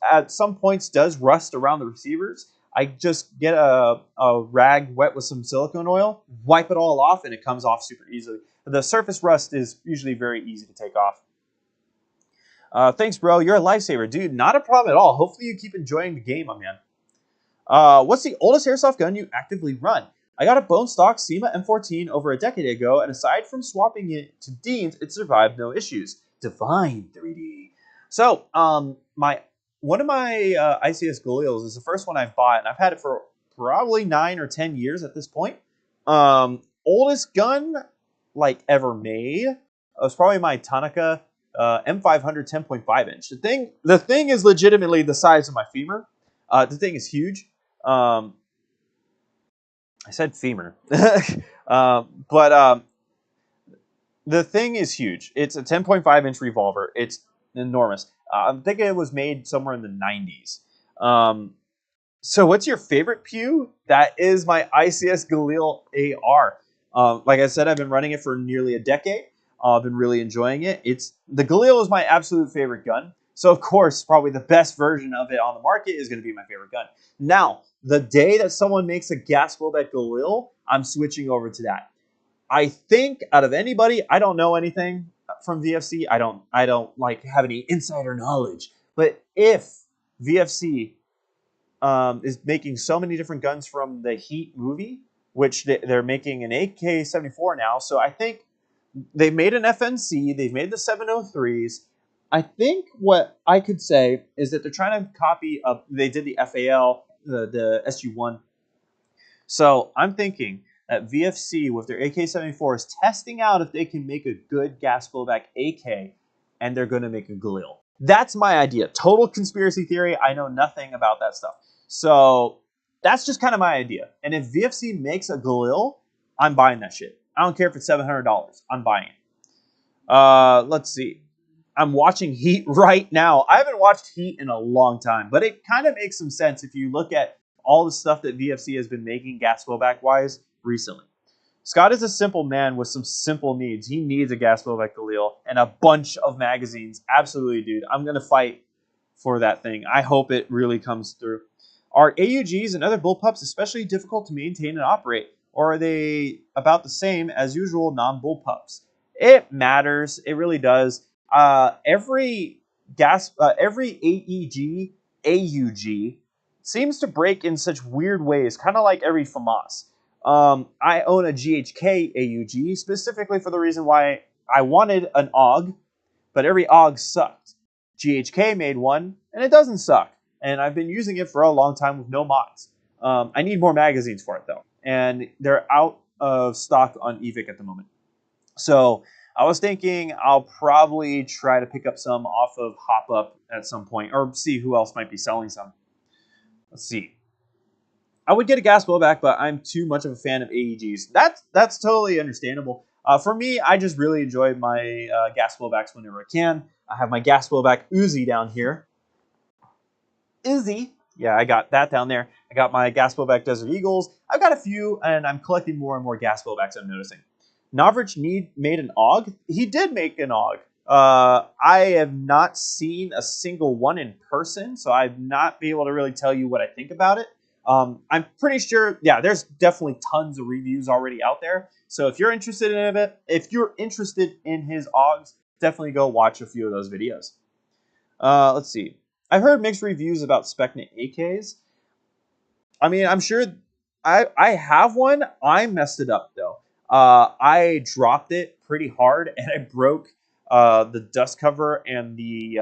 at some points does rust around the receivers. I just get a rag wet with some silicone oil, wipe it all off, and it comes off super easily. The surface rust is usually very easy to take off. Thanks, bro. You're a lifesaver, dude. Not a problem at all. Hopefully you keep enjoying the game, my man. What's the oldest airsoft gun you actively run? I got a bone stock SEMA M14 over a decade ago, and aside from swapping it to Dean's, it survived no issues. Divine 3D. So, my one of my ICS Galils is the first one I've bought, and I've had it for probably 9 or 10 years at this point. Oldest gun like ever made was probably my Tanaka M500 10.5 inch. The thing is legitimately the size of my femur. The thing is huge. I said femur, but the thing is huge. It's a 10.5 inch revolver. It's enormous. I'm thinking it was made somewhere in the 90s. So what's your favorite pew? That is my ICS Galil AR. Like I said, I've been running it for nearly a decade. I've been really enjoying it. The Galil is my absolute favorite gun. So of course, probably the best version of it on the market is going to be my favorite gun. Now, the day that someone makes a gas blowback Galil, I'm switching over to that. I think out of anybody, I don't know anything from VFC. I don't like have any insider knowledge. But if VFC is making so many different guns from the Heat movie, which they're making an AK-74 now. So I think they made an FNC. They've made the 703s. I think what I could say is that they're trying to copy. They did the FAL, the SG-1. So I'm thinking that VFC with their AK-74 is testing out if they can make a good gas blowback AK, and they're going to make a Galil. That's my idea. Total conspiracy theory. I know nothing about that stuff. So that's just kind of my idea. And if VFC makes a Galil, I'm buying that shit. I don't care if it's $700. I'm buying it. Let's see. I'm watching Heat right now. I haven't watched Heat in a long time, but it kind of makes some sense if you look at all the stuff that VFC has been making gas blowback-wise recently. Scott is a simple man with some simple needs. He needs a gas blowback Galil and a bunch of magazines. Absolutely, dude. I'm going to fight for that thing. I hope it really comes through. Are AUGs and other bullpups especially difficult to maintain and operate, or are they about the same as usual non-bullpups? It matters. It really does. Every AEG, AUG seems to break in such weird ways, kind of like every FAMAS. I own a GHK AUG specifically for the reason why I wanted an AUG, but every AUG sucked. GHK made one, and it doesn't suck. And I've been using it for a long time with no mods. I need more magazines for it, though. And they're out of stock on eVic at the moment. So I was thinking I'll probably try to pick up some off of Hop Up at some point, or see who else might be selling some. Let's see. I would get a gas blowback, but I'm too much of a fan of AEGs. That's totally understandable. For me, I just really enjoy my gas blowbacks whenever I can. I have my gas blowback Uzi down here. Uzi. Yeah, I got that down there. I got my gas blowback Desert Eagles. I've got a few, and I'm collecting more and more gas blowbacks, I'm noticing. Novrich made an AUG. He did make an AUG. I have not seen a single one in person, so I've not been able to really tell you what I think about it. I'm pretty sure, yeah, there's definitely tons of reviews already out there. So if you're interested in it, if you're interested in his AUGs, definitely go watch a few of those videos. Let's see. I've heard mixed reviews about Specnet AKs. I mean, I'm sure I have one. I messed it up though. I dropped it pretty hard and I broke the dust cover and the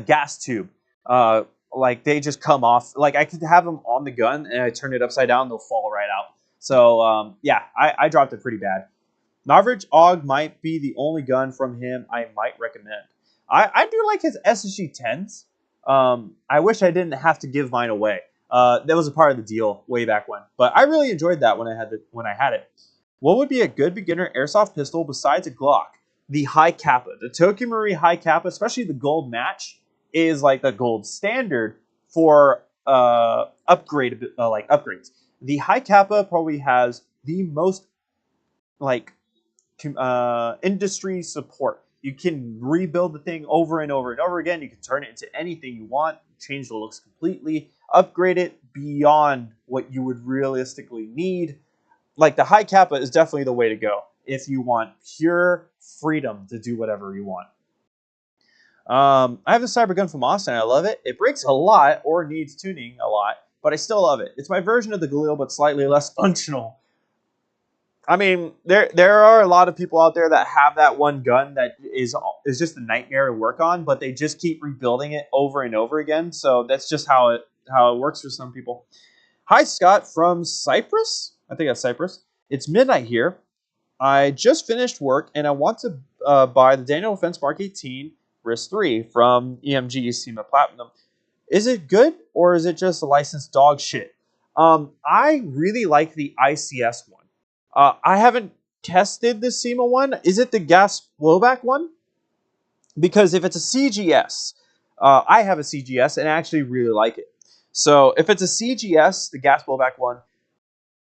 gas tube. Like they just come off. Like I could have them on the gun and I turn it upside down, they'll fall right out. So yeah, I dropped it pretty bad. Novrich AUG might be the only gun from him I might recommend. I do like his SSG 10s. I wish I didn't have to give mine away. That was a part of the deal way back when. But I really enjoyed that when I had it. What would be a good beginner airsoft pistol besides a Glock? The High Kappa. The Tokyo Marui High Kappa, especially the gold match, is like the gold standard for upgrades. The High Kappa probably has the most industry support. You can rebuild the thing over and over and over again. You can turn it into anything you want, change the looks completely, upgrade it beyond what you would realistically need. Like the High Kappa is definitely the way to go if you want pure freedom to do whatever you want. I have the Cyber gun from Austin. I love it. It breaks a lot or needs tuning a lot, but I still love it. It's my version of the Galil, but slightly less functional. I mean, there are a lot of people out there that have that one gun that is just a nightmare to work on, but they just keep rebuilding it over and over again. So that's just how it works for some people. Hi, Scott from Cyprus. I think that's Cyprus. It's midnight here. I just finished work and I want to buy the Daniel Defense Mark 18 RIS 3 from EMG SEMA Platinum. Is it good or is it just a licensed dog shit? I really like the ICS one. I haven't tested the SEMA one. Is it the gas blowback one? Because if it's a CGS, I have a CGS and I actually really like it. So if it's a CGS, the gas blowback one,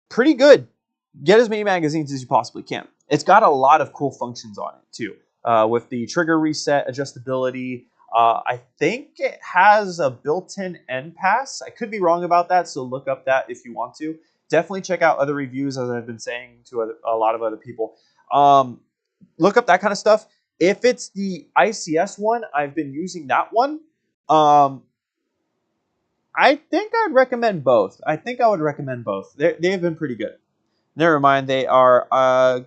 pretty good. Get as many magazines as you possibly can. It's got a lot of cool functions on it too, with the trigger reset, adjustability. I think it has a built-in end pass. I could be wrong about that, so look up that if you want to. Definitely check out other reviews, as I've been saying to a lot of other people. Look up that kind of stuff. If it's the ICS one, I've been using that one. I think I'd recommend both. I think I would recommend both. They've been pretty good. Never mind, they are. I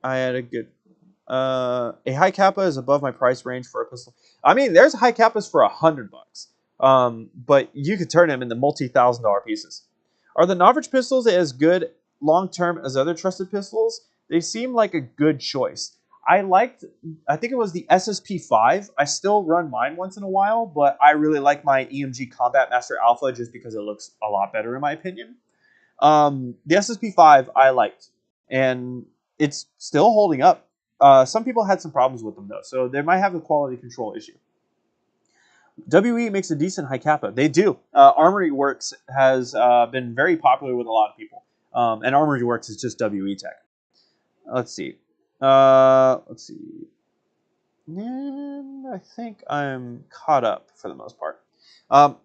had a good. A high kappa is above my price range for a pistol. I mean, there's high kappas for $100. But you could turn them into multi-$1,000 pieces. Are the Novrich pistols as good long-term as other trusted pistols? They seem like a good choice. I think it was the SSP5. I still run mine once in a while, but I really like my EMG Combat Master Alpha just because it looks a lot better in my opinion. The SSP5 I liked, and it's still holding up. Some people had some problems with them though, so they might have a quality control issue. WE makes a decent high kappa. They do. Armory Works has been very popular with a lot of people, and Armory Works is just WE tech. Let's see. And I think I'm caught up for the most part.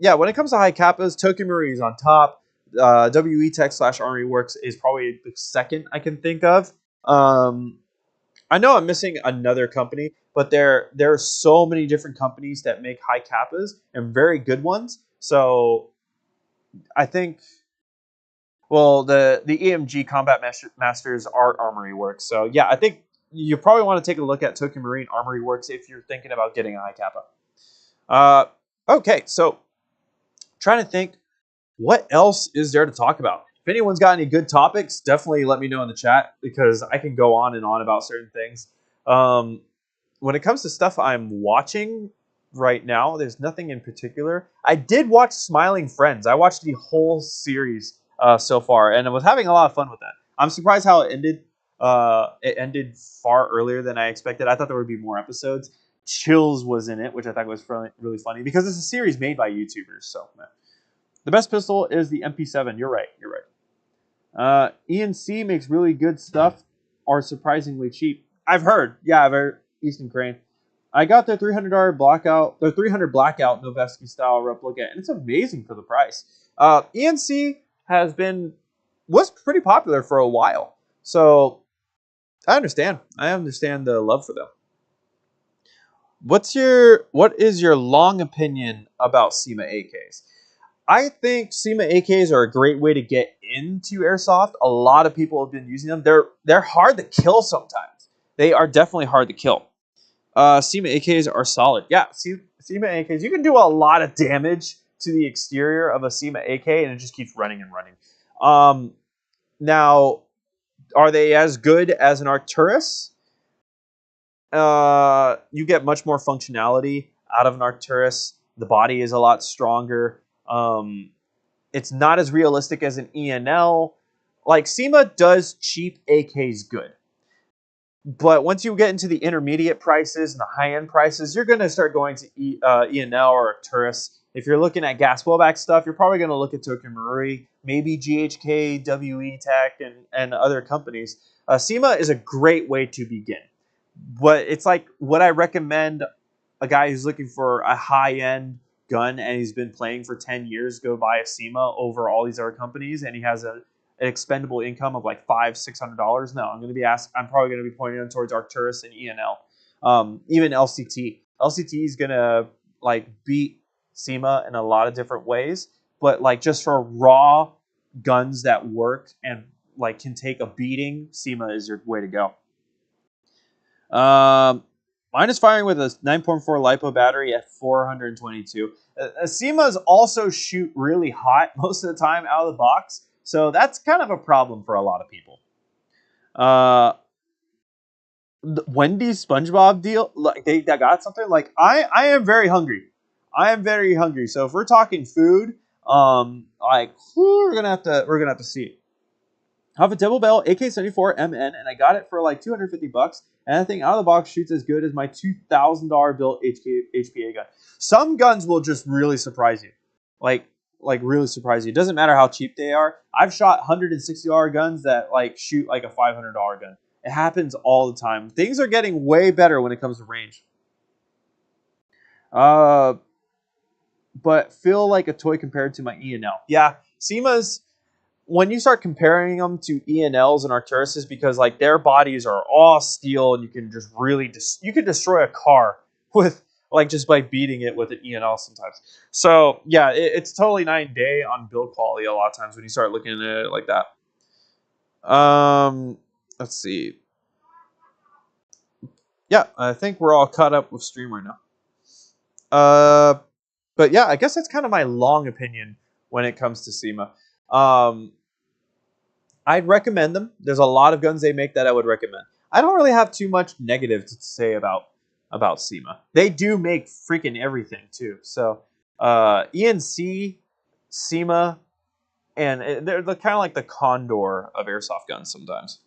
Yeah, when it comes to high kappas, Tokyo Marine is on top. WE Tech / Armory Works is probably the second I can think of. I know I'm missing another company, but there are so many different companies that make high kappas and very good ones. So I think, well, the EMG Combat Masters are Armory Works. So yeah, I think you probably want to take a look at Tokyo Marine Armory Works if you're thinking about getting a high kappa. Okay, so trying to think, what else is there to talk about? If anyone's got any good topics, definitely let me know in the chat because I can go on and on about certain things. When it comes to stuff I'm watching right now, there's nothing in particular. I did watch Smiling Friends. I watched the whole series so far, and I was having a lot of fun with that. I'm surprised how it ended. It ended far earlier than I expected. I thought there would be more episodes. Chills was in it, which I thought was really funny because it's a series made by YouTubers. So, man. The best pistol is the MP7. You're right. ENC makes really good stuff, are surprisingly cheap. I've heard. Yeah, I've heard. Easton Crane. I got their $300 blackout, their $300 blackout Noveski style replica, and it's amazing for the price. ENC was pretty popular for a while, so I understand. I understand the love for them. What is your long opinion about SEMA AKs? I think SEMA AKs are a great way to get into airsoft. A lot of people have been using them. They're hard to kill sometimes. They are definitely hard to kill. SEMA AKs are solid. Yeah, SEMA AKs. You can do a lot of damage to the exterior of a SEMA AK, and it just keeps running and running. Now, are they as good as an Arcturus? You get much more functionality out of an Arcturus. The body is a lot stronger. It's not as realistic as an ENL. Like, SEMA does cheap AKs good. But once you get into the intermediate prices and the high-end prices, you're going to start going to ENL or Arcturus. If you're looking at gas blowback stuff, you're probably going to look at Tokyo Marui, maybe GHK, WE Tech, and other companies. SEMA is a great way to begin. But it's like, would I recommend a guy who's looking for a high-end gun and he's been playing for 10 years go buy a SEMA over all these other companies and he has an expendable income of like $500-$600? No, I'm probably going to be pointing them towards Arcturus and ENL, even LCT. LCT is gonna like beat SEMA in a lot of different ways, but like just for raw guns that work and like can take a beating, SEMA is your way to go. Mine is firing with a 9.4 LiPo battery at 422. SEMAs also shoot really hot most of the time out of the box, so that's kind of a problem for a lot of people. Wendy's SpongeBob deal, like they got something. Like I am very hungry. I am very hungry. So if we're talking food, like we're gonna have to see. I have a double barrel AK-74 MN, and I got it for like $250. And that thing out of the box shoots as good as my $2,000 built HPA gun. Some guns will just really surprise you, like really surprise you. It doesn't matter how cheap they are. I've shot $160 guns that like shoot like a $500 gun. It happens all the time. Things are getting way better when it comes to range. But feel like a toy compared to my E&L. Yeah, SEMA's, when you start comparing them to E&Ls and Arcturuses, because like their bodies are all steel and you can just really you could destroy a car with like just by beating it with an E&L sometimes. So yeah, it's totally night and day on build quality a lot of times when you start looking at it like that. Let's see. Yeah, I think we're all caught up with stream right now. But yeah, I guess that's kind of my long opinion when it comes to SEMA. I'd recommend them. There's a lot of guns they make that I would recommend. I don't really have too much negative to say about SEMA. They do make freaking everything too. So ENC, SEMA, and they're kind of like the Condor of airsoft guns sometimes.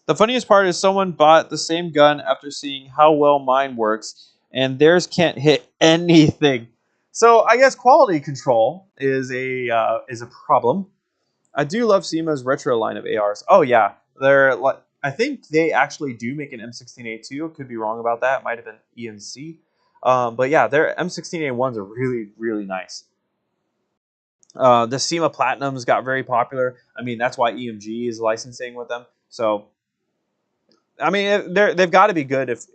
The funniest part is someone bought the same gun after seeing how well mine works, and theirs can't hit anything. So I guess quality control is a problem. I do love SEMA's retro line of ARs. Oh yeah, they're like, I think they actually do make an M16A2. Could be wrong about that. Might have been ENC. But yeah, their M16A1s are really, really nice. The SEMA Platinums got very popular. I mean, that's why EMG is licensing with them. So, I mean, they've got to be good if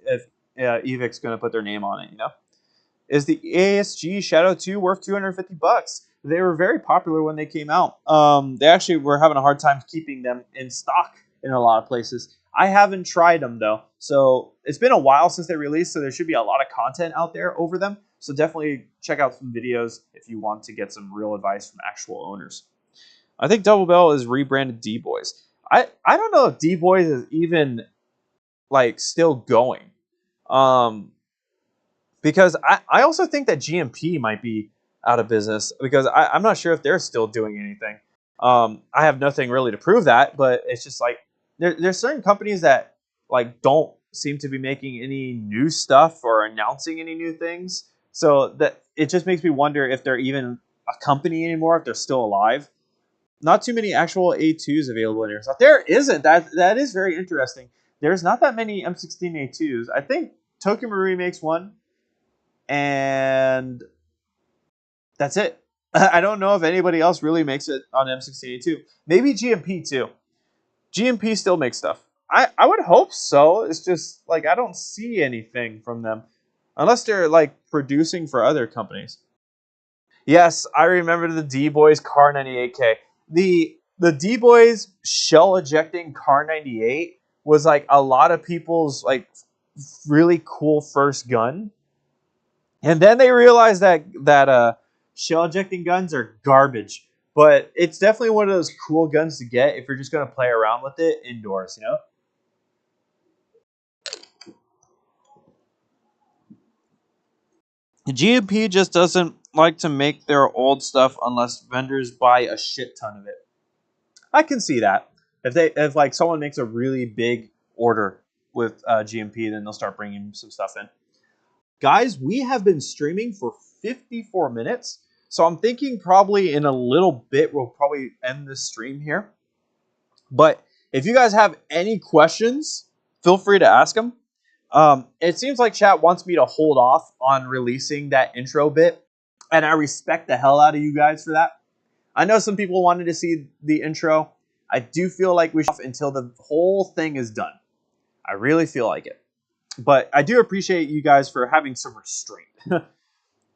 Evic's going to put their name on it, you know? Is the ASG Shadow 2 worth $250? They were very popular when they came out. They actually were having a hard time keeping them in stock in a lot of places. I haven't tried them, though. So it's been a while since they released, so there should be a lot of content out there over them. So definitely check out some videos if you want to get some real advice from actual owners. I think Double Bell is rebranded D-Boys. I don't know if D-Boys is even like still going. Because I also think that GMP might be out of business because I'm not sure if they're still doing anything. I have nothing really to prove that, but it's just like there's certain companies that like don't seem to be making any new stuff or announcing any new things. So that it just makes me wonder if they're even a company anymore, if they're still alive. Not too many actual A2s available in Airsoft. There isn't. That is very interesting. There's not that many M16 A2s. I think Tokyo Marui makes one, and that's it. I don't know if anybody else really makes it on M16A2. Maybe GMP too. GMP still makes stuff. I would hope so. It's just like I don't see anything from them. Unless they're like producing for other companies. Yes, I remember the D-Boys Car 98K. The D-Boys shell ejecting Car 98 was like a lot of people's like really cool first gun. And then they realized that shell ejecting guns are garbage. But it's definitely one of those cool guns to get if you're just going to play around with it indoors, you know? GMP just doesn't like to make their old stuff unless vendors buy a shit ton of it. I can see that. If like someone makes a really big order with GMP, then they'll start bringing some stuff in. Guys, we have been streaming for 54 minutes. So I'm thinking probably in a little bit, we'll probably end this stream here. But if you guys have any questions, feel free to ask them. It seems like chat wants me to hold off on releasing that intro bit. And I respect the hell out of you guys for that. I know some people wanted to see the intro. I do feel like we should until the whole thing is done. I really feel like it. But I do appreciate you guys for having some restraint.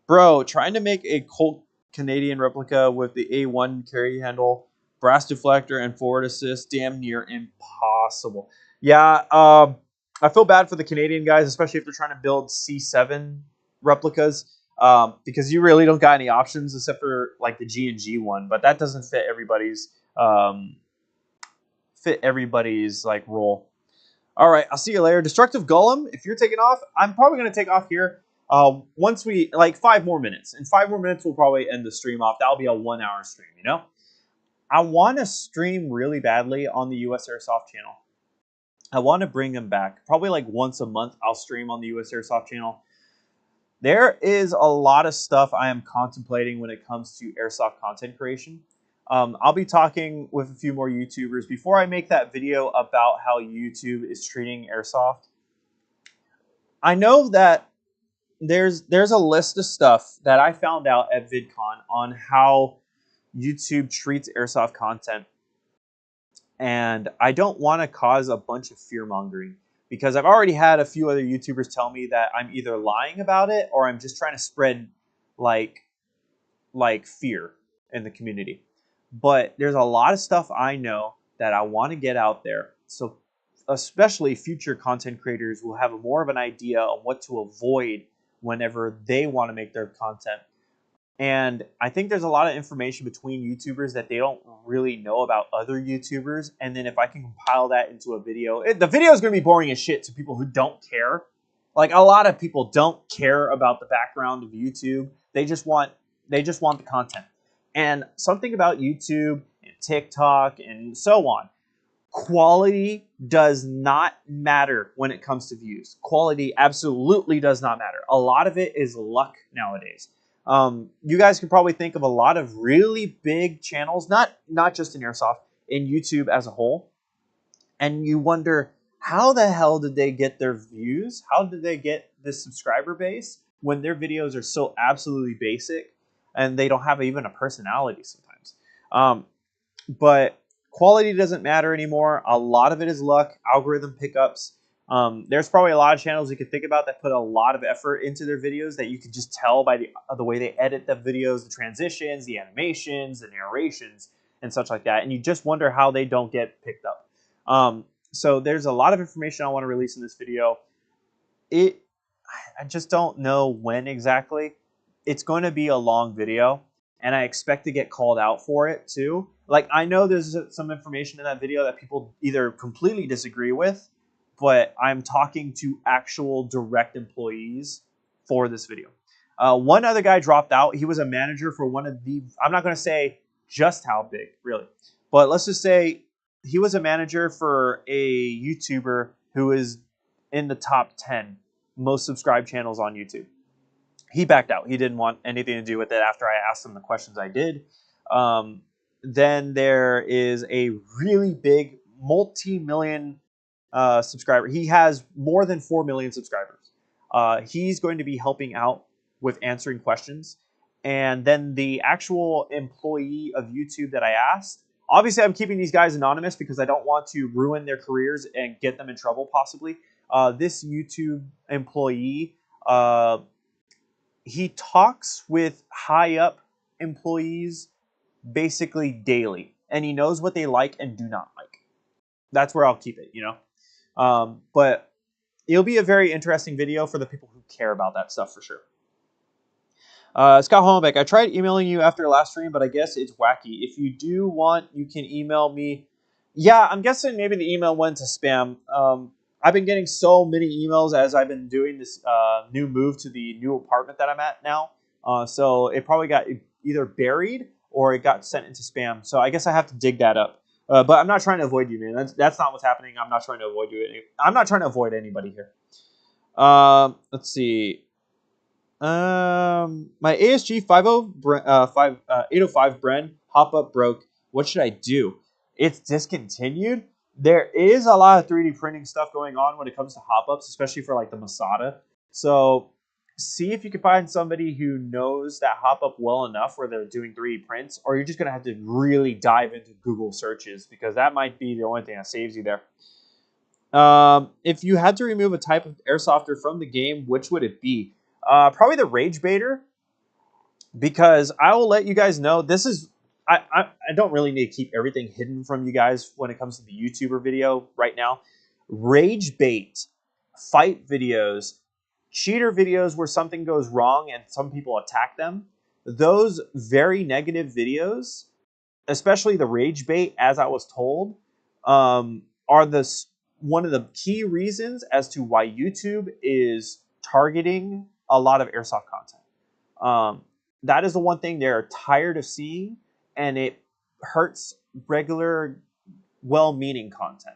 Bro, trying to make a Colt Canadian replica with the A1 carry handle, brass deflector, and forward assist, damn near impossible. Yeah, I feel bad for the Canadian guys, especially if they're trying to build C7 replicas, because you really don't got any options except for like the G&G one, but that doesn't fit everybody's like role. All right, I'll see you later. Destructive Golem, if you're taking off, I'm probably going to take off here. Once we, like 5 more minutes. In 5 more minutes, we'll probably end the stream off. That'll be a 1-hour stream, you know? I want to stream really badly on the US Airsoft channel. I want to bring them back. Probably like once a month, I'll stream on the US Airsoft channel. There is a lot of stuff I am contemplating when it comes to Airsoft content creation. I'll be talking with a few more YouTubers before I make that video about how YouTube is treating Airsoft. I know that there's a list of stuff that I found out at VidCon on how YouTube treats Airsoft content. And I don't want to cause a bunch of fear-mongering because I've already had a few other YouTubers tell me that I'm either lying about it or I'm just trying to spread like fear in the community. But there's a lot of stuff I know that I want to get out there. So especially future content creators will have more of an idea on what to avoid whenever they want to make their content. And I think there's a lot of information between YouTubers that they don't really know about other YouTubers. And then if I can compile that into a video, the video is going to be boring as shit to people who don't care. Like a lot of people don't care about the background of YouTube. They just want the content. And something about YouTube and TikTok and so on, quality does not matter when it comes to views. Quality absolutely does not matter. A lot of it is luck nowadays. You guys can probably think of a lot of really big channels, not just in Airsoft, in YouTube as a whole. And you wonder, how the hell did they get their views? How did they get this subscriber base when their videos are so absolutely basic and they don't have even a personality sometimes? But quality doesn't matter anymore. A lot of it is luck, algorithm pickups. There's probably a lot of channels you could think about that put a lot of effort into their videos that you could just tell by the way they edit the videos, the transitions, the animations, the narrations, and such like that. And you just wonder how they don't get picked up. So there's a lot of information I want to release in this video. I just don't know when exactly. It's going to be a long video, and I expect to get called out for it too. Like, I know there's some information in that video that people either completely disagree with, but I'm talking to actual direct employees for this video. One other guy dropped out. He was a manager for one of the, I'm not going to say just how big, really, but let's just say he was a manager for a YouTuber who is in the top 10 most subscribed channels on YouTube. He backed out. He didn't want anything to do with it after I asked him the questions I did. Then there is a really big multi-million subscriber. He has more than 4 million subscribers. He's going to be helping out with answering questions. And then the actual employee of YouTube that I asked, obviously I'm keeping these guys anonymous because I don't want to ruin their careers and get them in trouble possibly. This YouTube employee, he talks with high up employees basically daily, and he knows what they like and do not like. That's where I'll keep it, you know. But it'll be a very interesting video for the people who care about that stuff for sure. Scott Hollenbeck, I tried emailing you after last stream, but I guess it's wacky. If you do want, you can email me. Yeah, I'm guessing maybe the email went to spam. I've been getting so many emails as I've been doing this new move to the new apartment that I'm at now. So it probably got either buried or it got sent into spam. So I guess I have to dig that up. But I'm not trying to avoid you, man. That's not what's happening. I'm not trying to avoid you. I'm not trying to avoid anybody here. Let's see. My ASG 805 Bren hop-up broke. What should I do? It's discontinued. There is a lot of 3D printing stuff going on when it comes to hop-ups, especially for like the Masada. So see if you can find somebody who knows that hop-up well enough where they're doing 3D prints, or you're just going to have to really dive into Google searches because that might be the only thing that saves you there. If you had to remove a type of airsofter from the game, which would it be? Probably the rage baiter, because I will let you guys know this is. I don't really need to keep everything hidden from you guys when it comes to the YouTuber video right now. Rage bait, fight videos, cheater videos where something goes wrong and some people attack them. Those very negative videos, especially the rage bait, as I was told, are one of the key reasons as to why YouTube is targeting a lot of airsoft content. That is the one thing they're tired of seeing, and it hurts regular, well-meaning content.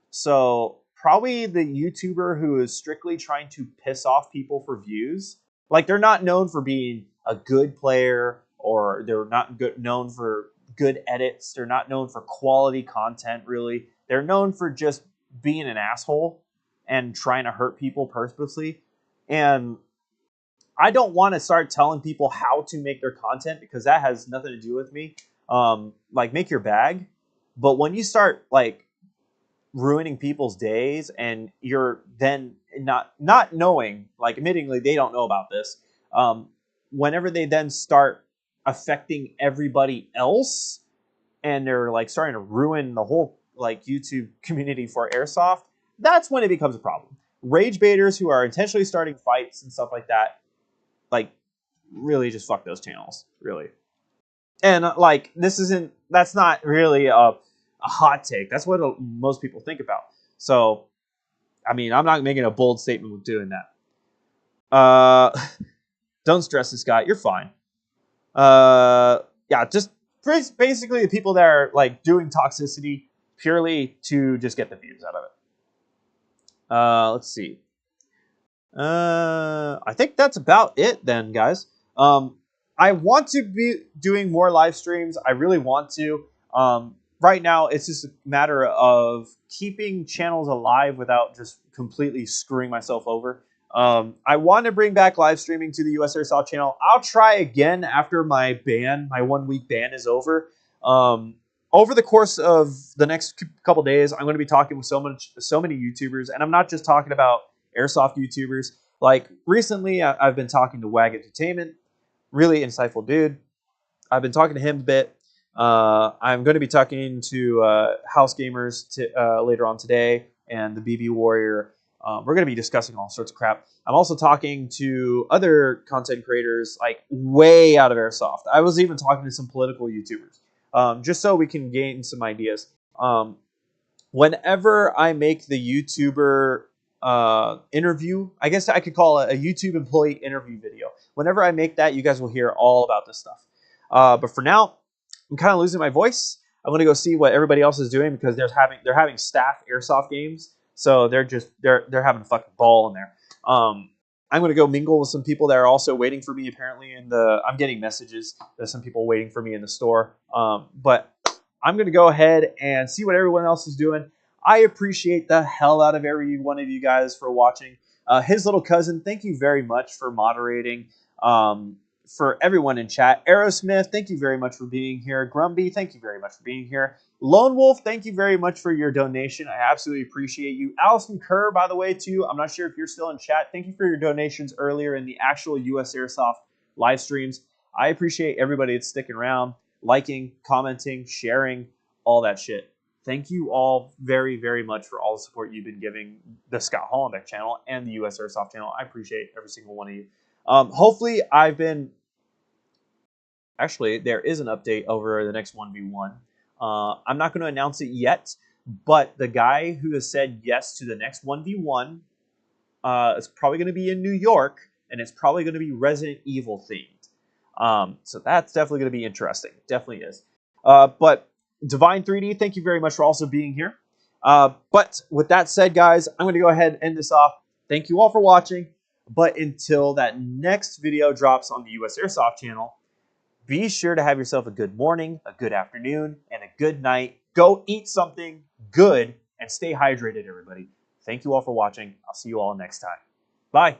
So probably the YouTuber who is strictly trying to piss off people for views, like they're not known for being a good player, or they're not known for good edits. They're not known for quality content, really. They're known for just being an asshole and trying to hurt people purposely. And I don't want to start telling people how to make their content, because that has nothing to do with me. Like, make your bag. But when you start like ruining people's days, and you're then not knowing, like, admittingly they don't know about this, whenever they then start affecting everybody else, and they're like starting to ruin the whole like YouTube community for airsoft, that's when it becomes a problem. Rage baiters who are intentionally starting fights and stuff like that, like, really just fuck those channels, really. And like, that's not really a hot take. That's what most people think about. So, I mean, I'm not making a bold statement with doing that. Don't stress this guy. You're fine. Yeah, just basically the people that are like doing toxicity purely to just get the views out of it. Let's see. I think that's about it then, guys. I want to be doing more live streams. I really want to. Right now, it's just a matter of keeping channels alive without just completely screwing myself over. I want to bring back live streaming to the US Airsoft channel. I'll try again after my 1 week ban is over. Over the course of the next couple days, I'm going to be talking with so many YouTubers, and I'm not just talking about airsoft YouTubers. Like, recently, I've been talking to Wag Entertainment, really insightful dude. I've been talking to him a bit. I'm going to be talking to House Gamers later on today, and the BB Warrior. We're going to be discussing all sorts of crap. I'm also talking to other content creators, like, way out of airsoft. I was even talking to some political YouTubers, just so we can gain some ideas. Whenever I make the YouTuber interview, I guess I could call it a YouTube employee interview video. Whenever I make that, you guys will hear all about this stuff. But for now, I'm kind of losing my voice. I'm gonna go see what everybody else is doing, because they're having staff airsoft games, so they're having a fucking ball in there. I'm gonna go mingle with some people that are also waiting for me. Apparently, I'm getting messages. There's some people waiting for me in the store. But I'm gonna go ahead and see what everyone else is doing. I appreciate the hell out of every one of you guys for watching. His little cousin, thank you very much for moderating. For everyone in chat, Aerosmith, thank you very much for being here. Grumby, thank you very much for being here. Lone Wolf, thank you very much for your donation. I absolutely appreciate you. Allison Kerr, by the way, too. I'm not sure if you're still in chat. Thank you for your donations earlier in the actual US Airsoft live streams. I appreciate everybody that's sticking around, liking, commenting, sharing, all that shit. Thank you all very, very much for all the support you've been giving the Scott Hollenbeck channel and the US Airsoft channel. I appreciate every single one of you. Hopefully, actually, there is an update over the next 1v1. I'm not going to announce it yet, but the guy who has said yes to the next 1v1 is probably going to be in New York, and it's probably going to be Resident Evil themed. So that's definitely going to be interesting. Definitely is. But Divine 3D, thank you very much for also being here. But with that said, guys, I'm going to go ahead and end this off. Thank you all for watching. But until that next video drops on the US Airsoft channel, be sure to have yourself a good morning, a good afternoon, and a good night. Go eat something good and stay hydrated, everybody. Thank you all for watching. I'll see you all next time. Bye.